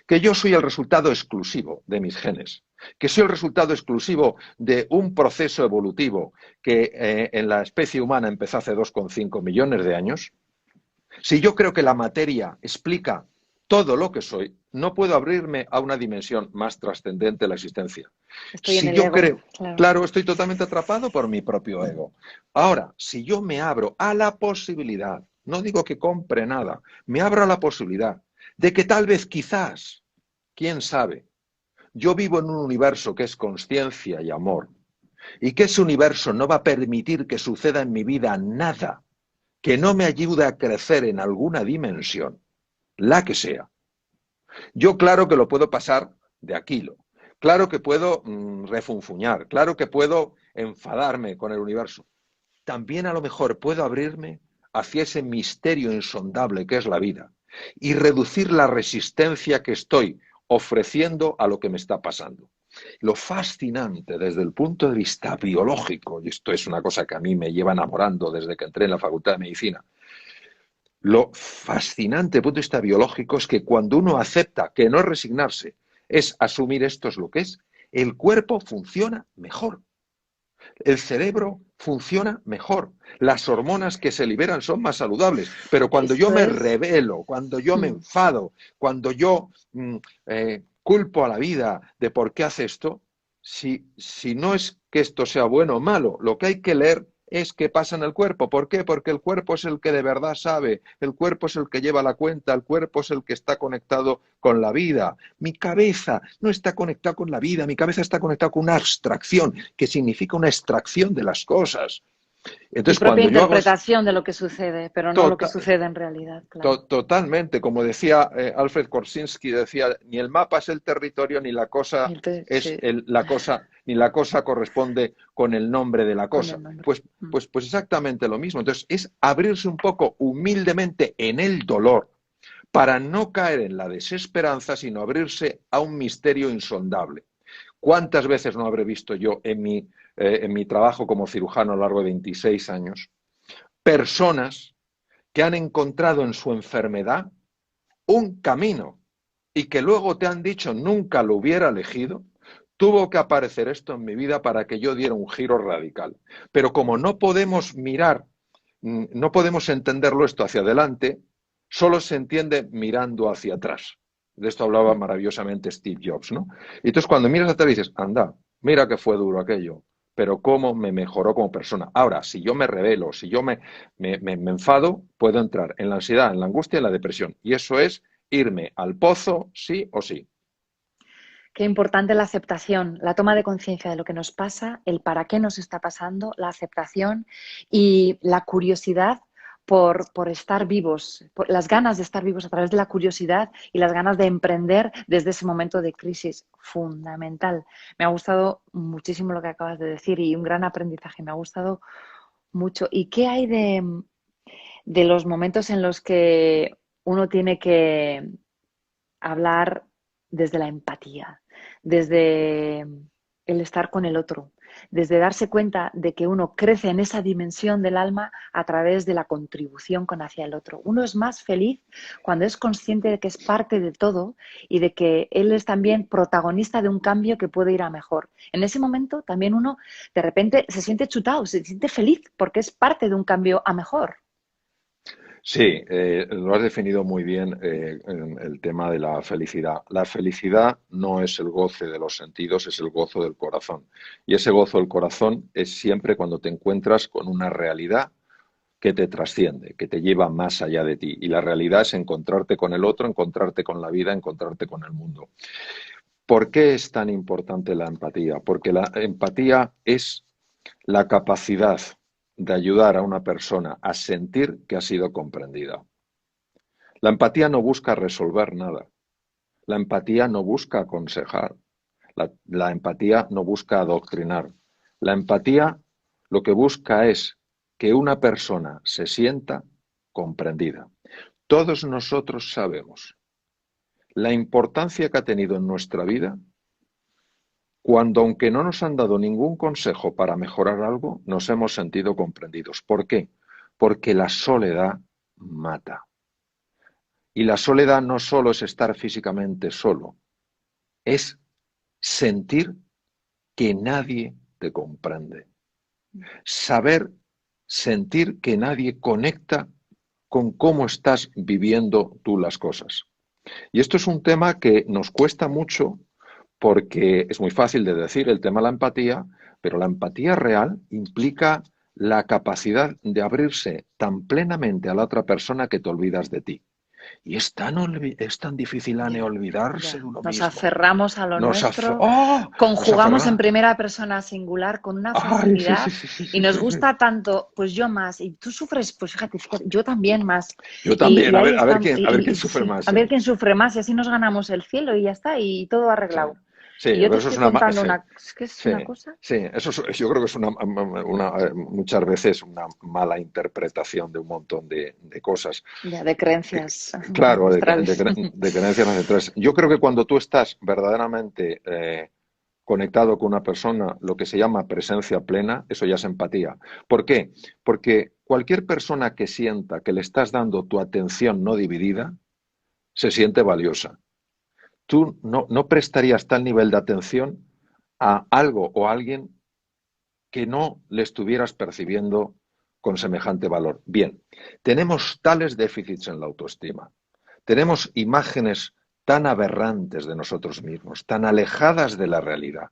que yo soy el resultado exclusivo de mis genes, que soy el resultado exclusivo de un proceso evolutivo que en la especie humana empezó hace 2,5 millones de años, si yo creo que la materia explica todo lo que soy, no puedo abrirme a una dimensión más trascendente de la existencia. Estoy en Si el yo ego, creo, claro. claro, estoy totalmente atrapado por mi propio ego. Ahora, si yo me abro a la posibilidad, no digo que compre nada, me abro a la posibilidad de que tal vez, quizás, quién sabe, yo vivo en un universo que es consciencia y amor, y que ese universo no va a permitir que suceda en mi vida nada que no me ayuda a crecer en alguna dimensión, la que sea, yo claro que lo puedo pasar de Aquilo, claro que puedo refunfuñar, claro que puedo enfadarme con el universo. También a lo mejor puedo abrirme hacia ese misterio insondable que es la vida y reducir la resistencia que estoy ofreciendo a lo que me está pasando. Lo fascinante desde el punto de vista biológico, y esto es una cosa que a mí me lleva enamorando desde que entré en la Facultad de Medicina, lo fascinante desde el punto de vista biológico es que cuando uno acepta que no es resignarse, es asumir esto es lo que es, el cuerpo funciona mejor. El cerebro funciona mejor. Las hormonas que se liberan son más saludables. Pero cuando yo Esto me es... rebelo, cuando yo me Mm. enfado, cuando yo culpo a la vida de por qué hace esto, si no es que esto sea bueno o malo, lo que hay que leer es qué pasa en el cuerpo. ¿Por qué? Porque el cuerpo es el que de verdad sabe, el cuerpo es el que lleva la cuenta, el cuerpo es el que está conectado con la vida. Mi cabeza no está conectada con la vida, mi cabeza está conectada con una abstracción, que significa una extracción de las cosas. Mi Entonces, propia cuando yo hago eso, interpretación de lo que sucede, pero no lo que total, sucede en realidad, claro. totalmente, como decía Alfred Korzynski, decía, ni el mapa es el territorio, ni la cosa es Sí, la cosa, ni la cosa corresponde con el nombre de la con cosa. el nombre. Mm. Pues exactamente lo mismo. Entonces, es abrirse un poco humildemente en el dolor para no caer en la desesperanza, sino abrirse a un misterio insondable. ¿Cuántas veces no habré visto yo en mi trabajo como cirujano a lo largo de 26 años personas que han encontrado en su enfermedad un camino y que luego te han dicho nunca lo hubiera elegido? Tuvo que aparecer esto en mi vida para que yo diera un giro radical. Pero como no podemos mirar, no podemos entenderlo esto hacia adelante, solo se entiende mirando hacia atrás. De esto hablaba Mm. maravillosamente Steve Jobs, ¿no? Y entonces cuando miras atrás dices, anda, mira que fue duro aquello, pero cómo me mejoró como persona. Ahora, si yo me rebelo, si yo me enfado, puedo entrar en la ansiedad, en la angustia, en la depresión. Y eso es irme al pozo sí o sí. Qué importante la aceptación, la toma de conciencia de lo que nos pasa, el para qué nos está pasando, la aceptación y la curiosidad por estar vivos, por las ganas de estar vivos a través de la curiosidad y las ganas de emprender desde ese momento de crisis fundamental. Me ha gustado muchísimo lo que acabas de decir y un gran aprendizaje, me ha gustado mucho. ¿Y qué hay de los momentos en los que uno tiene que hablar desde la empatía, desde el estar con el otro, desde darse cuenta de que uno crece en esa dimensión del alma a través de la contribución con hacia el otro? Uno es más feliz cuando es consciente de que es parte de todo y de que él es también protagonista de un cambio que puede ir a mejor. En ese momento también uno de repente se siente chutado, se siente feliz porque es parte de un cambio a mejor. Sí, lo has definido muy bien en el tema de la felicidad. La felicidad no es el goce de los sentidos, es el gozo del corazón. Y ese gozo del corazón es siempre cuando te encuentras con una realidad que te trasciende, que te lleva más allá de ti. Y la realidad es encontrarte con el otro, encontrarte con la vida, encontrarte con el mundo. ¿Por qué es tan importante la empatía? Porque la empatía es la capacidad de ayudar a una persona a sentir que ha sido comprendida. La empatía no busca resolver nada. La empatía no busca aconsejar. La empatía no busca adoctrinar. La empatía lo que busca es que una persona se sienta comprendida. Todos nosotros sabemos la importancia que ha tenido en nuestra vida cuando, aunque no nos han dado ningún consejo para mejorar algo, nos hemos sentido comprendidos. ¿Por qué? Porque la soledad mata. Y la soledad no solo es estar físicamente solo, es sentir que nadie te comprende. Saber, sentir que nadie conecta con cómo estás viviendo tú las cosas. Y esto es un tema que nos cuesta mucho porque es muy fácil de decir el tema de la empatía, pero la empatía real implica la capacidad de abrirse tan plenamente a la otra persona que te olvidas de ti. Y es tan difícil, Anne, Ya, olvidarse de ya. uno Nos mismo. aferramos a lo nuestro, ¡Oh! Nos conjugamos en aferramos. primera persona singular con una ¡Ay, sí, sí, facilidad sí, sí, y sí, nos sí, sí! gusta tanto, pues yo más, y tú sufres, pues fíjate, yo también más. Yo Y también, ahí a ver estamos, a ver quién sufre sí, más, a sí. ver quién sufre más y así nos ganamos el cielo y ya está, y todo Sí, arreglado. sí, Y yo pero te eso es estoy una... contando Sí, una, es que es sí, una cosa sí, yo creo que es muchas veces una mala interpretación de un montón de cosas. ya de creencias Claro, ancestrales. de creencias ancestrales. Yo creo que cuando tú estás verdaderamente conectado con una persona, lo que se llama presencia plena, eso ya es empatía. ¿Por qué? Porque cualquier persona que sienta que le estás dando tu atención no dividida, se siente valiosa. Tú no prestarías tal nivel de atención a algo o a alguien que no le estuvieras percibiendo con semejante valor. Bien, tenemos tales déficits en la autoestima, tenemos imágenes tan aberrantes de nosotros mismos, tan alejadas de la realidad,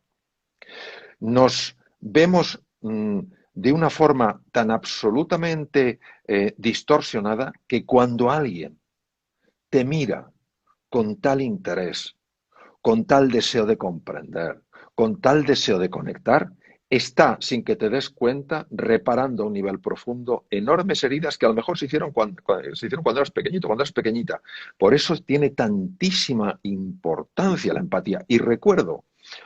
nos vemos de una forma tan absolutamente distorsionada que cuando alguien te mira con tal interés, con tal deseo de comprender, con tal deseo de conectar, está, sin que te des cuenta, reparando a un nivel profundo enormes heridas que a lo mejor se hicieron cuando eras pequeñito, cuando eras pequeñita. Por eso tiene tantísima importancia la empatía. Y recuerdo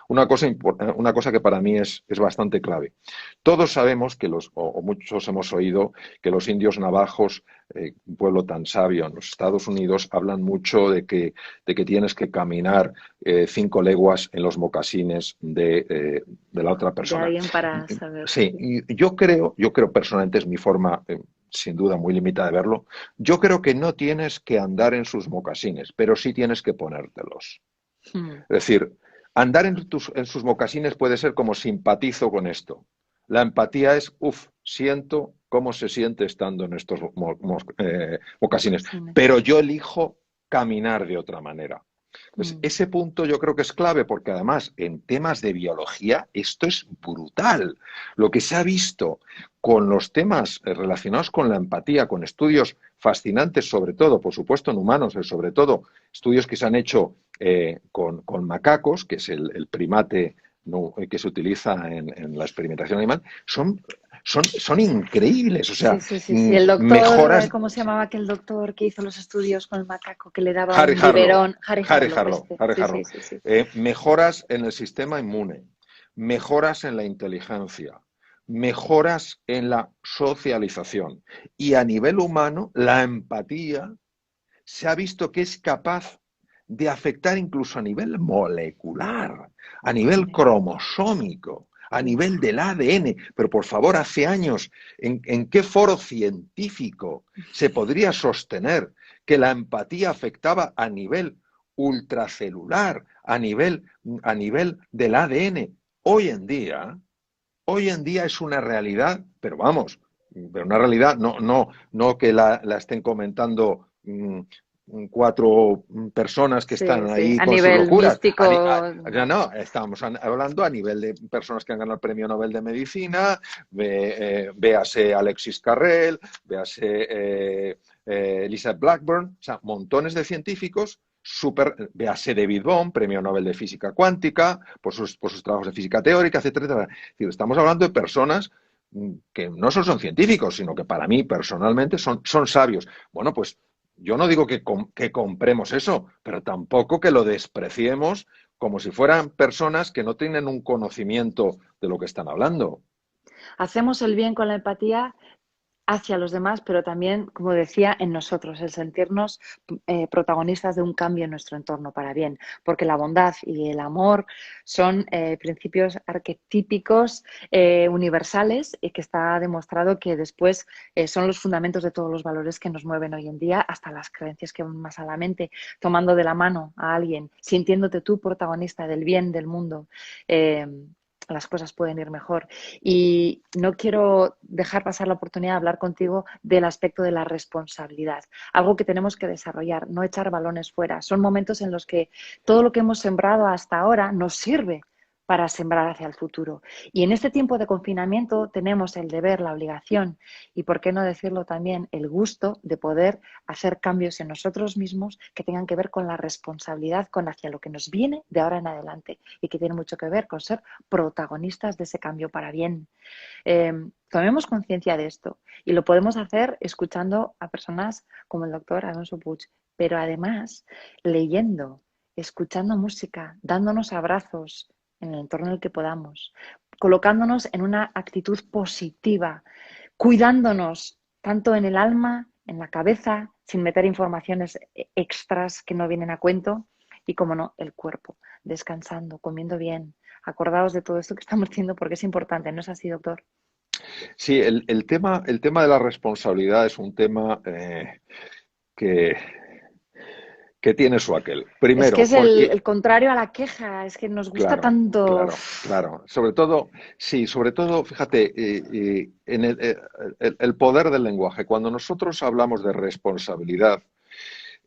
una cosa que para mí es bastante clave. Todos sabemos que o muchos hemos oído que los indios navajos, un pueblo tan sabio en los Estados Unidos, hablan mucho de que tienes que caminar 5 leguas en los mocasines de la otra De persona. alguien para saber. Sí, y yo creo personalmente, es mi forma, sin duda muy limitada de verlo, yo creo que no tienes que andar en sus mocasines, pero sí tienes que ponértelos. Hmm. Es decir, andar en sus mocasines puede ser como simpatizo con esto. La empatía es, uff, siento cómo se siente estando en estos mocasines, Mocasines. pero yo elijo caminar de otra manera. Pues Hmm. ese punto yo creo que es clave porque además en temas de biología esto es brutal. Lo que se ha visto con los temas relacionados con la empatía, con estudios fascinantes sobre todo, por supuesto en humanos, pero sobre todo estudios que se han hecho con macacos, que es el primate no, que se utiliza en la experimentación animal, son increíbles. O sea, Sí, sí, sí, sí. El doctor, mejoras. ¿cómo se llamaba aquel doctor que hizo los estudios con el macaco que le daba Harry un Harlow, biberón? Harry Harlow, este. Harry Sí, sí, Harlow. sí, sí. Mejoras en el sistema inmune, mejoras en la inteligencia, mejoras en la socialización. Y a nivel humano, la empatía se ha visto que es capaz de afectar incluso a nivel molecular, a nivel Ya. cromosómico, a Uf. nivel del ADN. Pero por favor, hace años, en qué foro científico se podría sostener que la empatía afectaba a nivel ultracelular, a nivel del ADN? Hoy en día, hoy en día es una realidad, pero vamos, pero una realidad no que la estén comentando 4 personas que Sí, están sí. ahí A con sus nivel locuras. místico. No, estamos hablando a nivel de personas que han ganado el premio Nobel de Medicina, véase Alexis Carrel, véase Elizabeth Blackburn, o sea, montones de científicos. Véase David Bohm, premio Nobel de Física Cuántica, por sus trabajos de física teórica, etcétera, etcétera. Es decir, estamos hablando de personas que no solo son científicos, sino que para mí personalmente son sabios. Bueno, pues yo no digo que compremos eso, pero tampoco que lo despreciemos como si fueran personas que no tienen un conocimiento de lo que están hablando. Hacemos el bien con la empatía hacia los demás, pero también, como decía, en nosotros, el sentirnos protagonistas de un cambio en nuestro entorno para bien, porque la bondad y el amor son principios arquetípicos universales y que está demostrado que después son los fundamentos de todos los valores que nos mueven hoy en día, hasta las creencias que van más a la mente, tomando de la mano a alguien, sintiéndote tú protagonista del bien del mundo. Eh, las cosas pueden ir mejor. Y no quiero dejar pasar la oportunidad de hablar contigo del aspecto de la responsabilidad, algo que tenemos que desarrollar, no echar balones fuera. Son momentos en los que todo lo que hemos sembrado hasta ahora nos sirve, para sembrar hacia el futuro. Y en este tiempo de confinamiento tenemos el deber, la obligación y, por qué no decirlo también, el gusto de poder hacer cambios en nosotros mismos que tengan que ver con la responsabilidad con hacia lo que nos viene de ahora en adelante y que tiene mucho que ver con ser protagonistas de ese cambio para bien. Tomemos conciencia de esto y lo podemos hacer escuchando a personas como el doctor Alonso Puig, pero además leyendo, escuchando música, dándonos abrazos en el entorno en el que podamos, colocándonos en una actitud positiva, cuidándonos tanto en el alma, en la cabeza, sin meter informaciones extras que no vienen a cuento, y, como no, el cuerpo, descansando, comiendo bien. Acordaos de todo esto que estamos diciendo porque es importante, ¿no es así, doctor? Sí, el tema de la responsabilidad es un tema que, que tiene su aquel. Es que Primero, es el contrario a la queja, es que nos gusta claro, tanto. claro, claro. Sobre todo, sí, sobre todo, fíjate, en el poder del lenguaje. Cuando nosotros hablamos de responsabilidad,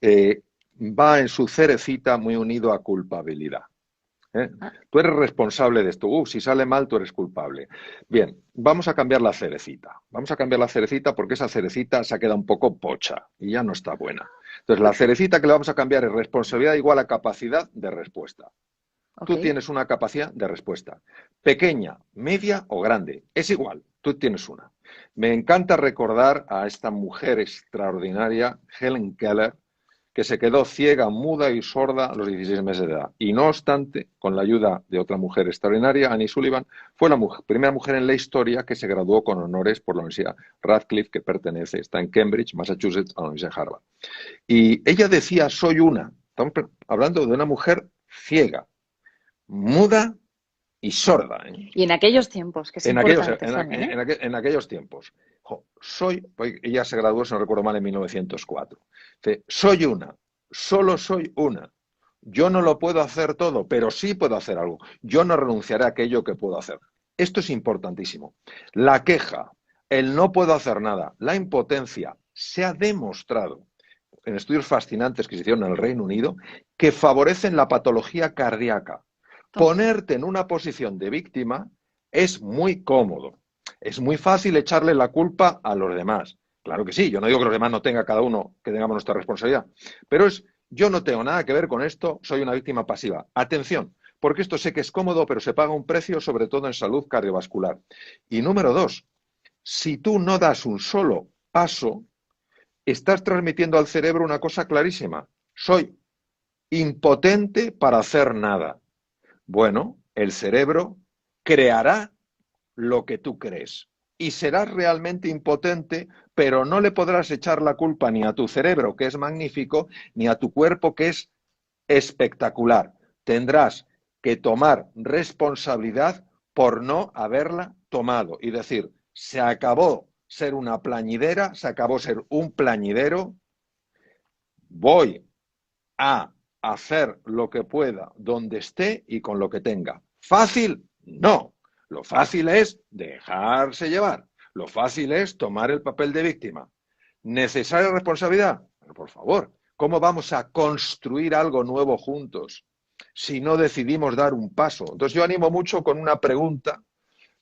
eh, va en su cerecita muy unido a culpabilidad. ¿Eh? Ah, Tú eres responsable de esto. Si sale mal, tú eres culpable. Bien, vamos a cambiar la cerecita. Vamos a cambiar la cerecita porque esa cerecita se ha quedado un poco pocha y ya no está buena. Entonces, la cerecita que le vamos a cambiar es responsabilidad igual a capacidad de respuesta. ok. Tú tienes una capacidad de respuesta. Pequeña, media o grande. Es igual, tú tienes una. Me encanta recordar a esta mujer extraordinaria, Helen Keller, que se quedó ciega, muda y sorda a los 16 meses de edad. Y no obstante, con la ayuda de otra mujer extraordinaria, Annie Sullivan, fue la primera mujer en la historia que se graduó con honores por la Universidad Radcliffe, que está en Cambridge, Massachusetts, a la Universidad de Harvard. Y ella decía, soy una. Estamos hablando de una mujer ciega, muda y sorda. ¿Eh? Y en aquellos tiempos, que es En aquellos, importante también, ¿eh? en aquellos tiempos. Ella se graduó, si no recuerdo mal, en 1904. Dice, soy una, solo soy una. Yo no lo puedo hacer todo, pero sí puedo hacer algo. Yo no renunciaré a aquello que puedo hacer. Esto es importantísimo. La queja, el no puedo hacer nada, la impotencia, se ha demostrado en estudios fascinantes que se hicieron en el Reino Unido que favorecen la patología cardíaca. Toma. Ponerte en una posición de víctima es muy cómodo. Es muy fácil echarle la culpa a los demás. Claro que sí, yo no digo que los demás no tenga cada uno, que tengamos nuestra responsabilidad, pero es, yo no tengo nada que ver con esto, soy una víctima pasiva. Atención, porque esto sé que es cómodo, pero se paga un precio, sobre todo en salud cardiovascular. Y número dos, si tú no das un solo paso, estás transmitiendo al cerebro una cosa clarísima. Soy impotente para hacer nada. Bueno, el cerebro creará lo que tú crees y serás realmente impotente, pero no le podrás echar la culpa ni a tu cerebro, que es magnífico, ni a tu cuerpo, que es espectacular. Tendrás que tomar responsabilidad por no haberla tomado y decir, se acabó ser una plañidera, se acabó ser un plañidero, voy a hacer lo que pueda, donde esté y con lo que tenga. ¿Fácil? No. Lo fácil es dejarse llevar. Lo fácil es tomar el papel de víctima. ¿Necesaria responsabilidad? Pero por favor, ¿cómo vamos a construir algo nuevo juntos si no decidimos dar un paso? Entonces yo animo mucho con una pregunta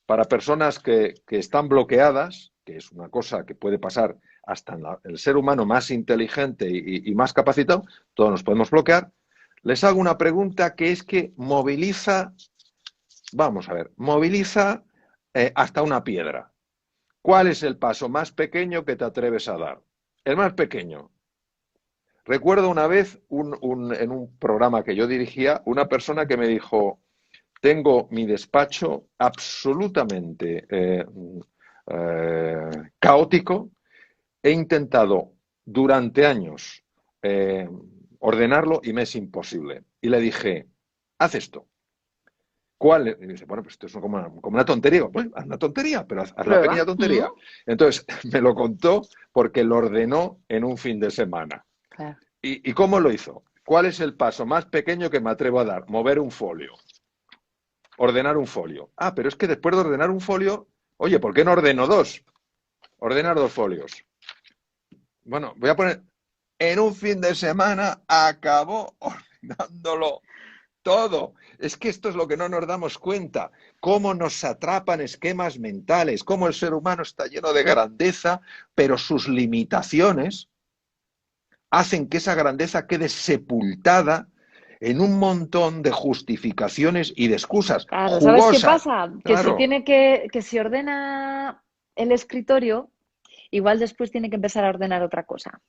para personas que están bloqueadas, que es una cosa que puede pasar hasta en el ser humano más inteligente y más capacitado, todos nos podemos bloquear. Les hago una pregunta que es que moviliza, vamos a ver, moviliza hasta una piedra. ¿Cuál es el paso más pequeño que te atreves a dar? El más pequeño. Recuerdo una vez en un programa que yo dirigía, una persona que me dijo, tengo mi despacho absolutamente caótico. He intentado durante años ordenarlo y me es imposible. Y le dije, haz esto. ¿Cuál? Y dice, bueno, pues esto es como una tontería. Bueno, haz una tontería, pero haz la pequeña Prueba. tontería. Entonces me lo contó porque lo ordenó en un fin de semana. Claro. ¿Y cómo lo hizo? ¿Cuál es el paso más pequeño que me atrevo a dar? Mover un folio. Ordenar un folio. Ah, pero es que después de ordenar un folio, oye, ¿por qué no ordeno dos? Ordenar dos folios. Bueno, voy a poner, en un fin de semana acabó ordenándolo todo. Es que esto es lo que no nos damos cuenta. Cómo nos atrapan esquemas mentales, cómo el ser humano está lleno de grandeza, pero sus limitaciones hacen que esa grandeza quede sepultada en un montón de justificaciones y de excusas Claro, ¿sabes qué jugosas. pasa? Que si Claro, que si ordena el escritorio, igual después tiene que empezar a ordenar otra cosa.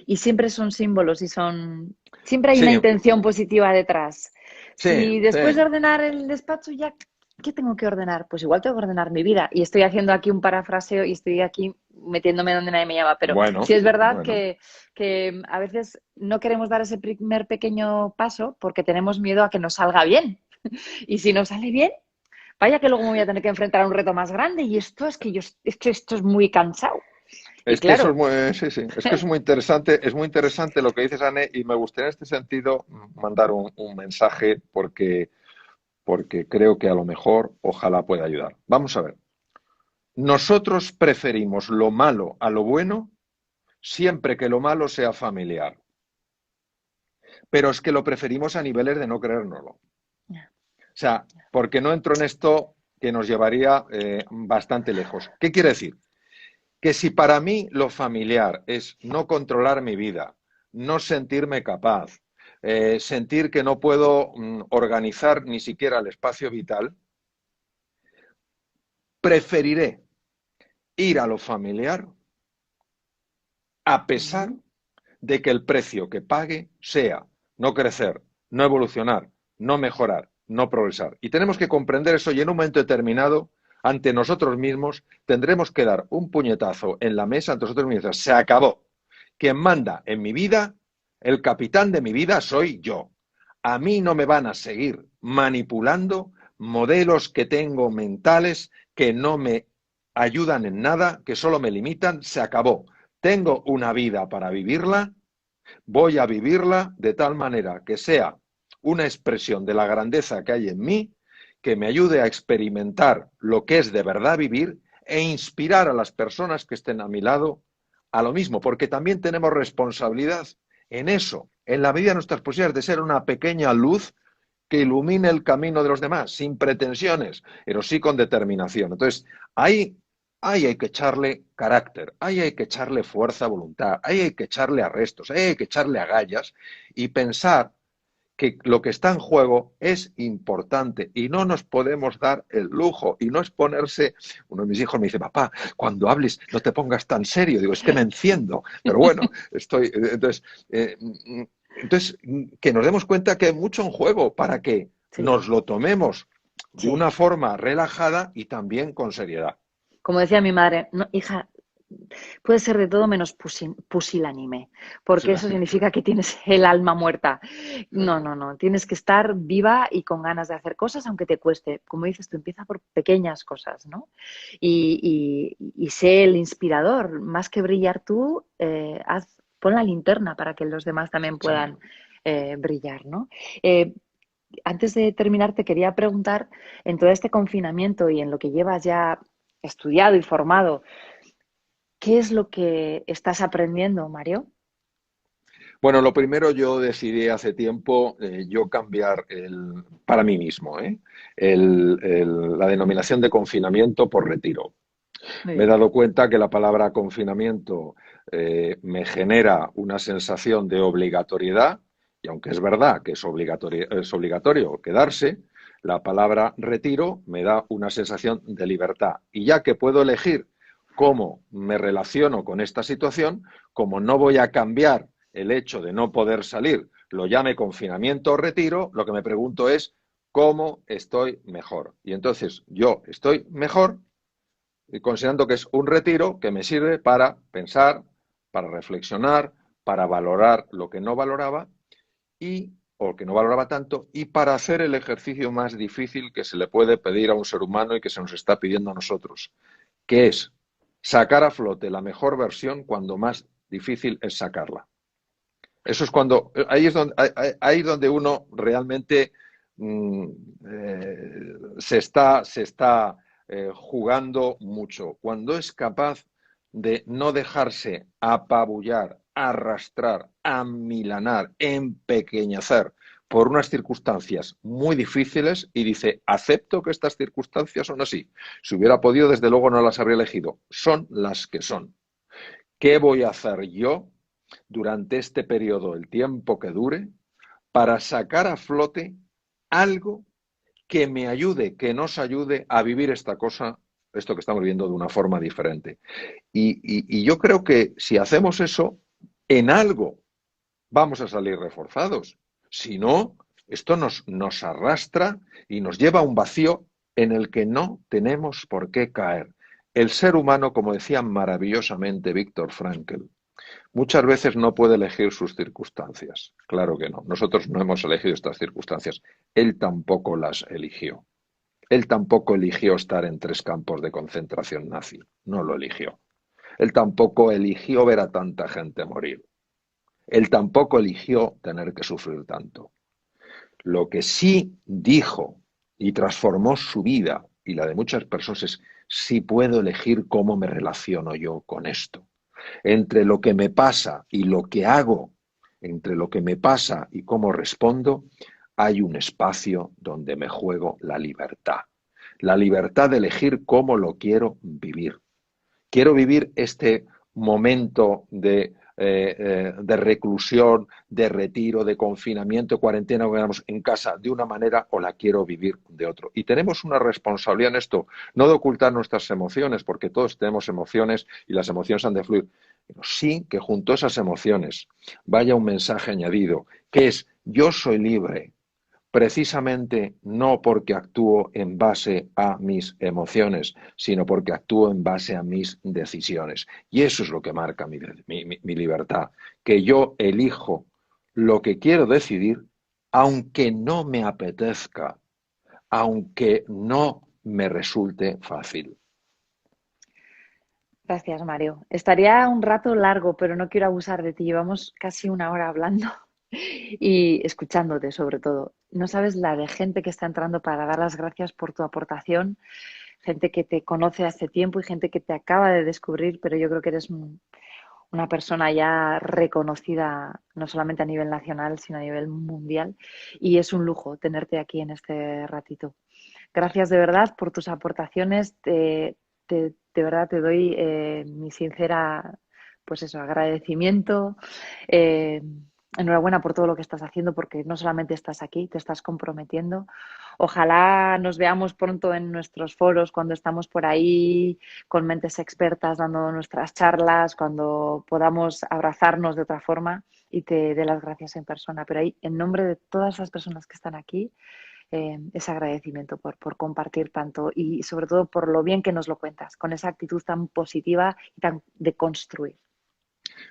Y siempre son símbolos y siempre hay una sí, intención positiva detrás. sí, Si después de sí. ordenar el despacho ya, ¿qué tengo que ordenar? Pues igual tengo que ordenar mi vida. Y estoy haciendo aquí un parafraseo y estoy aquí metiéndome donde nadie me llama. Pero sí Bueno, es verdad bueno. que a veces no queremos dar ese primer pequeño paso porque tenemos miedo a que nos salga bien. Y si no sale bien, vaya que luego me voy a tener que enfrentar a un reto más grande y esto es que esto es muy cansado. Y Es que eso es claro, muy, sí, sí, es que es muy interesante lo que dices, Anne, y me gustaría en este sentido mandar un mensaje porque creo que a lo mejor ojalá pueda ayudar. Vamos a ver. Nosotros preferimos lo malo a lo bueno siempre que lo malo sea familiar, pero es que lo preferimos a niveles de no creérnoslo. O sea, porque no entro en esto que nos llevaría bastante lejos. ¿Qué quiere decir? Que si para mí lo familiar es no controlar mi vida, no sentirme capaz, sentir que no puedo organizar ni siquiera el espacio vital, preferiré ir a lo familiar a pesar ujú, de que el precio que pague sea no crecer, no evolucionar, no mejorar, no progresar. Y tenemos que comprender eso y en un momento determinado, ante nosotros mismos, tendremos que dar un puñetazo en la mesa ante nosotros mismos. Se acabó. Quien manda en mi vida, el capitán de mi vida soy yo. A mí no me van a seguir manipulando modelos que tengo mentales que no me ayudan en nada, que solo me limitan. Se acabó. Tengo una vida para vivirla, voy a vivirla de tal manera que sea una expresión de la grandeza que hay en mí, que me ayude a experimentar lo que es de verdad vivir e inspirar a las personas que estén a mi lado a lo mismo, porque también tenemos responsabilidad en eso, en la medida de nuestras posibilidades de ser una pequeña luz que ilumine el camino de los demás, sin pretensiones, pero sí con determinación. Entonces, ahí hay que echarle carácter, ahí hay que echarle fuerza, voluntad, ahí hay que echarle arrestos, ahí hay que echarle agallas y pensar que lo que está en juego es importante y no nos podemos dar el lujo y no es ponerse, uno de mis hijos me dice, papá, cuando hables no te pongas tan serio, digo, es que me enciendo, pero bueno, eh, entonces que nos demos cuenta que hay mucho en juego para que sí, nos lo tomemos de sí. una forma relajada y también con seriedad. Como decía mi madre, no, hija, puede ser de todo menos pusilánime, Pues, porque eso significa que tienes el alma muerta. No, no, no, tienes que estar viva y con ganas de hacer cosas, aunque te cueste. Como dices, tú empieza por pequeñas cosas, ¿no? Y sé el inspirador, más que brillar tú, pon la linterna para que los demás también sí. puedan brillar, ¿no? Eh, Antes de terminar, te quería preguntar, en todo este confinamiento y en lo que llevas ya estudiado y formado, ¿qué es lo que estás aprendiendo, Mario? Bueno, lo primero yo decidí hace tiempo yo cambiar para mí mismo la denominación de confinamiento por retiro. Muy Me he bien. dado cuenta que la palabra confinamiento me genera una sensación de obligatoriedad y aunque es verdad que es obligatorio quedarse, la palabra retiro me da una sensación de libertad. Y ya que puedo elegir cómo me relaciono con esta situación, como no voy a cambiar el hecho de no poder salir, lo llame confinamiento o retiro, lo que me pregunto es cómo estoy mejor. Y entonces yo estoy mejor y considerando que es un retiro que me sirve para pensar, para reflexionar, para valorar lo que no valoraba y o que no valoraba tanto y para hacer el ejercicio más difícil que se le puede pedir a un ser humano y que se nos está pidiendo a nosotros, que es sacar a flote la mejor versión cuando más difícil es sacarla. Eso es cuando, ahí es donde uno realmente mm, se está jugando mucho. Cuando es capaz de no dejarse apabullar, arrastrar, amilanar, empequeñecer por unas circunstancias muy difíciles y dice, acepto que estas circunstancias son así. Si hubiera podido, desde luego no las habría elegido. Son las que son. ¿Qué voy a hacer yo durante este periodo, el tiempo que dure, para sacar a flote algo que me ayude, que nos ayude a vivir esta cosa, esto que estamos viviendo de una forma diferente? Y yo creo que si hacemos eso, en algo vamos a salir reforzados. Si no, esto nos arrastra y nos lleva a un vacío en el que no tenemos por qué caer. El ser humano, como decía maravillosamente Víctor Frankl, muchas veces no puede elegir sus circunstancias. Claro que no. Nosotros no hemos elegido estas circunstancias. Él tampoco las eligió. Él tampoco eligió estar en 3 campos de concentración nazi. No lo eligió. Él tampoco eligió ver a tanta gente morir. Él tampoco eligió tener que sufrir tanto. Lo que sí dijo y transformó su vida y la de muchas personas es si puedo elegir cómo me relaciono yo con esto. Entre lo que me pasa y lo que hago, entre lo que me pasa y cómo respondo, hay un espacio donde me juego la libertad. La libertad de elegir cómo lo quiero vivir. Quiero vivir este momento de reclusión, de retiro, de confinamiento, cuarentena, en casa de una manera o la quiero vivir de otro. Y tenemos una responsabilidad en esto, no de ocultar nuestras emociones, porque todos tenemos emociones y las emociones han de fluir. Pero sí que junto a esas emociones vaya un mensaje añadido, que es yo soy libre, precisamente no porque actúo en base a mis emociones, sino porque actúo en base a mis decisiones. Y eso es lo que marca mi libertad, que yo elijo lo que quiero decidir, aunque no me apetezca, aunque no me resulte fácil. Gracias, Mario. Estaría un rato largo, pero no quiero abusar de ti. Llevamos casi una hora hablando y escuchándote sobre todo. No sabes la de gente que está entrando para dar las gracias por tu aportación, gente que te conoce hace tiempo y gente que te acaba de descubrir, pero yo creo que eres una persona ya reconocida no solamente a nivel nacional, sino a nivel mundial y es un lujo tenerte aquí en este ratito. Gracias de verdad por tus aportaciones. De verdad te doy mi sincera, pues eso, agradecimiento. Eh, Enhorabuena por todo lo que estás haciendo, porque no solamente estás aquí, te estás comprometiendo. Ojalá nos veamos pronto en nuestros foros cuando estamos por ahí con mentes expertas dando nuestras charlas, cuando podamos abrazarnos de otra forma y te dé las gracias en persona. Pero ahí, en nombre de todas las personas que están aquí, ese agradecimiento por compartir tanto y sobre todo por lo bien que nos lo cuentas, con esa actitud tan positiva y tan de construir.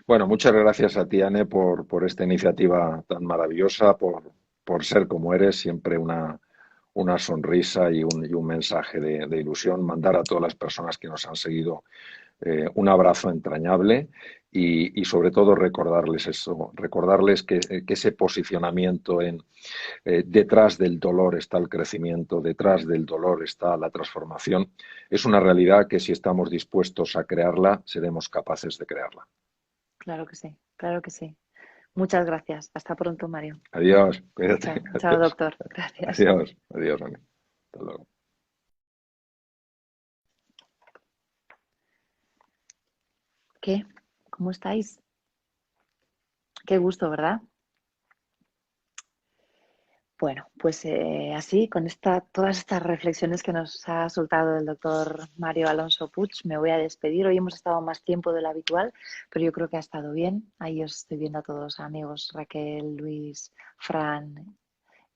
Bueno, muchas gracias a ti, Anne, por esta iniciativa tan maravillosa, por ser como eres, siempre una sonrisa y un mensaje de ilusión. Mandar a todas las personas que nos han seguido un abrazo entrañable y sobre todo recordarles eso, recordarles que ese posicionamiento detrás del dolor está el crecimiento, detrás del dolor está la transformación. Es una realidad que si estamos dispuestos a crearla, seremos capaces de crearla. Claro que sí, claro que sí. Muchas gracias. Hasta pronto, Mario. Adiós, cuídate, Chao, chao, adiós, doctor. Gracias. adiós, adiós, Ani. Hasta luego. ¿Qué? ¿Cómo estáis? Qué gusto, ¿verdad? Bueno, pues así, con todas estas reflexiones que nos ha soltado el doctor Mario Alonso Puig, me voy a despedir. Hoy hemos estado más tiempo de lo habitual, pero yo creo que ha estado bien. Ahí os estoy viendo a todos, amigos, Raquel, Luis, Fran,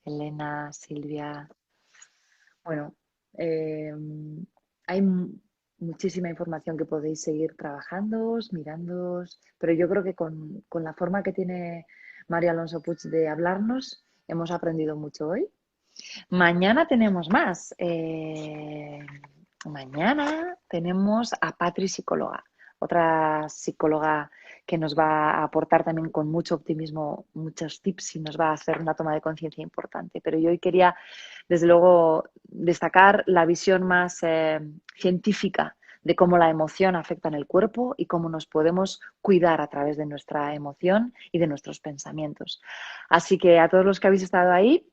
Elena, Silvia. Bueno, eh, hay muchísima información que podéis seguir trabajando, mirando, pero yo creo que con la forma que tiene Mario Alonso Puig de hablarnos, hemos aprendido mucho hoy. Mañana tenemos más. Mañana tenemos a Patri Psicóloga, otra psicóloga que nos va a aportar también con mucho optimismo muchos tips y nos va a hacer una toma de conciencia importante. Pero yo hoy quería, desde luego, destacar la visión más científica de cómo la emoción afecta en el cuerpo y cómo nos podemos cuidar a través de nuestra emoción y de nuestros pensamientos. Así que a todos los que habéis estado ahí,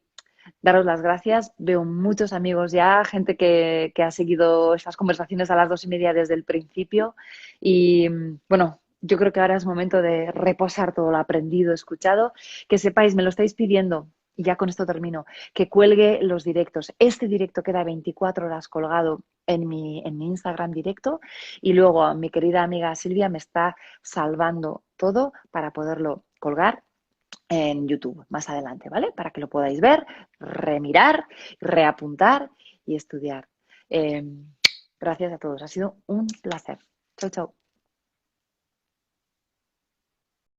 daros las gracias. Veo muchos amigos ya, gente que ha seguido estas conversaciones a las 2:30 desde el principio. Y bueno, yo creo que ahora es momento de reposar todo lo aprendido, escuchado. Que sepáis, me lo estáis pidiendo, y ya con esto termino, que cuelgue los directos. Este directo queda 24 horas colgado en mi Instagram directo, y luego mi querida amiga Silvia me está salvando todo para poderlo colgar en YouTube más adelante, ¿vale? Para que lo podáis ver, remirar, reapuntar y estudiar. Eh, gracias a todos, ha sido un placer. Chau, chau.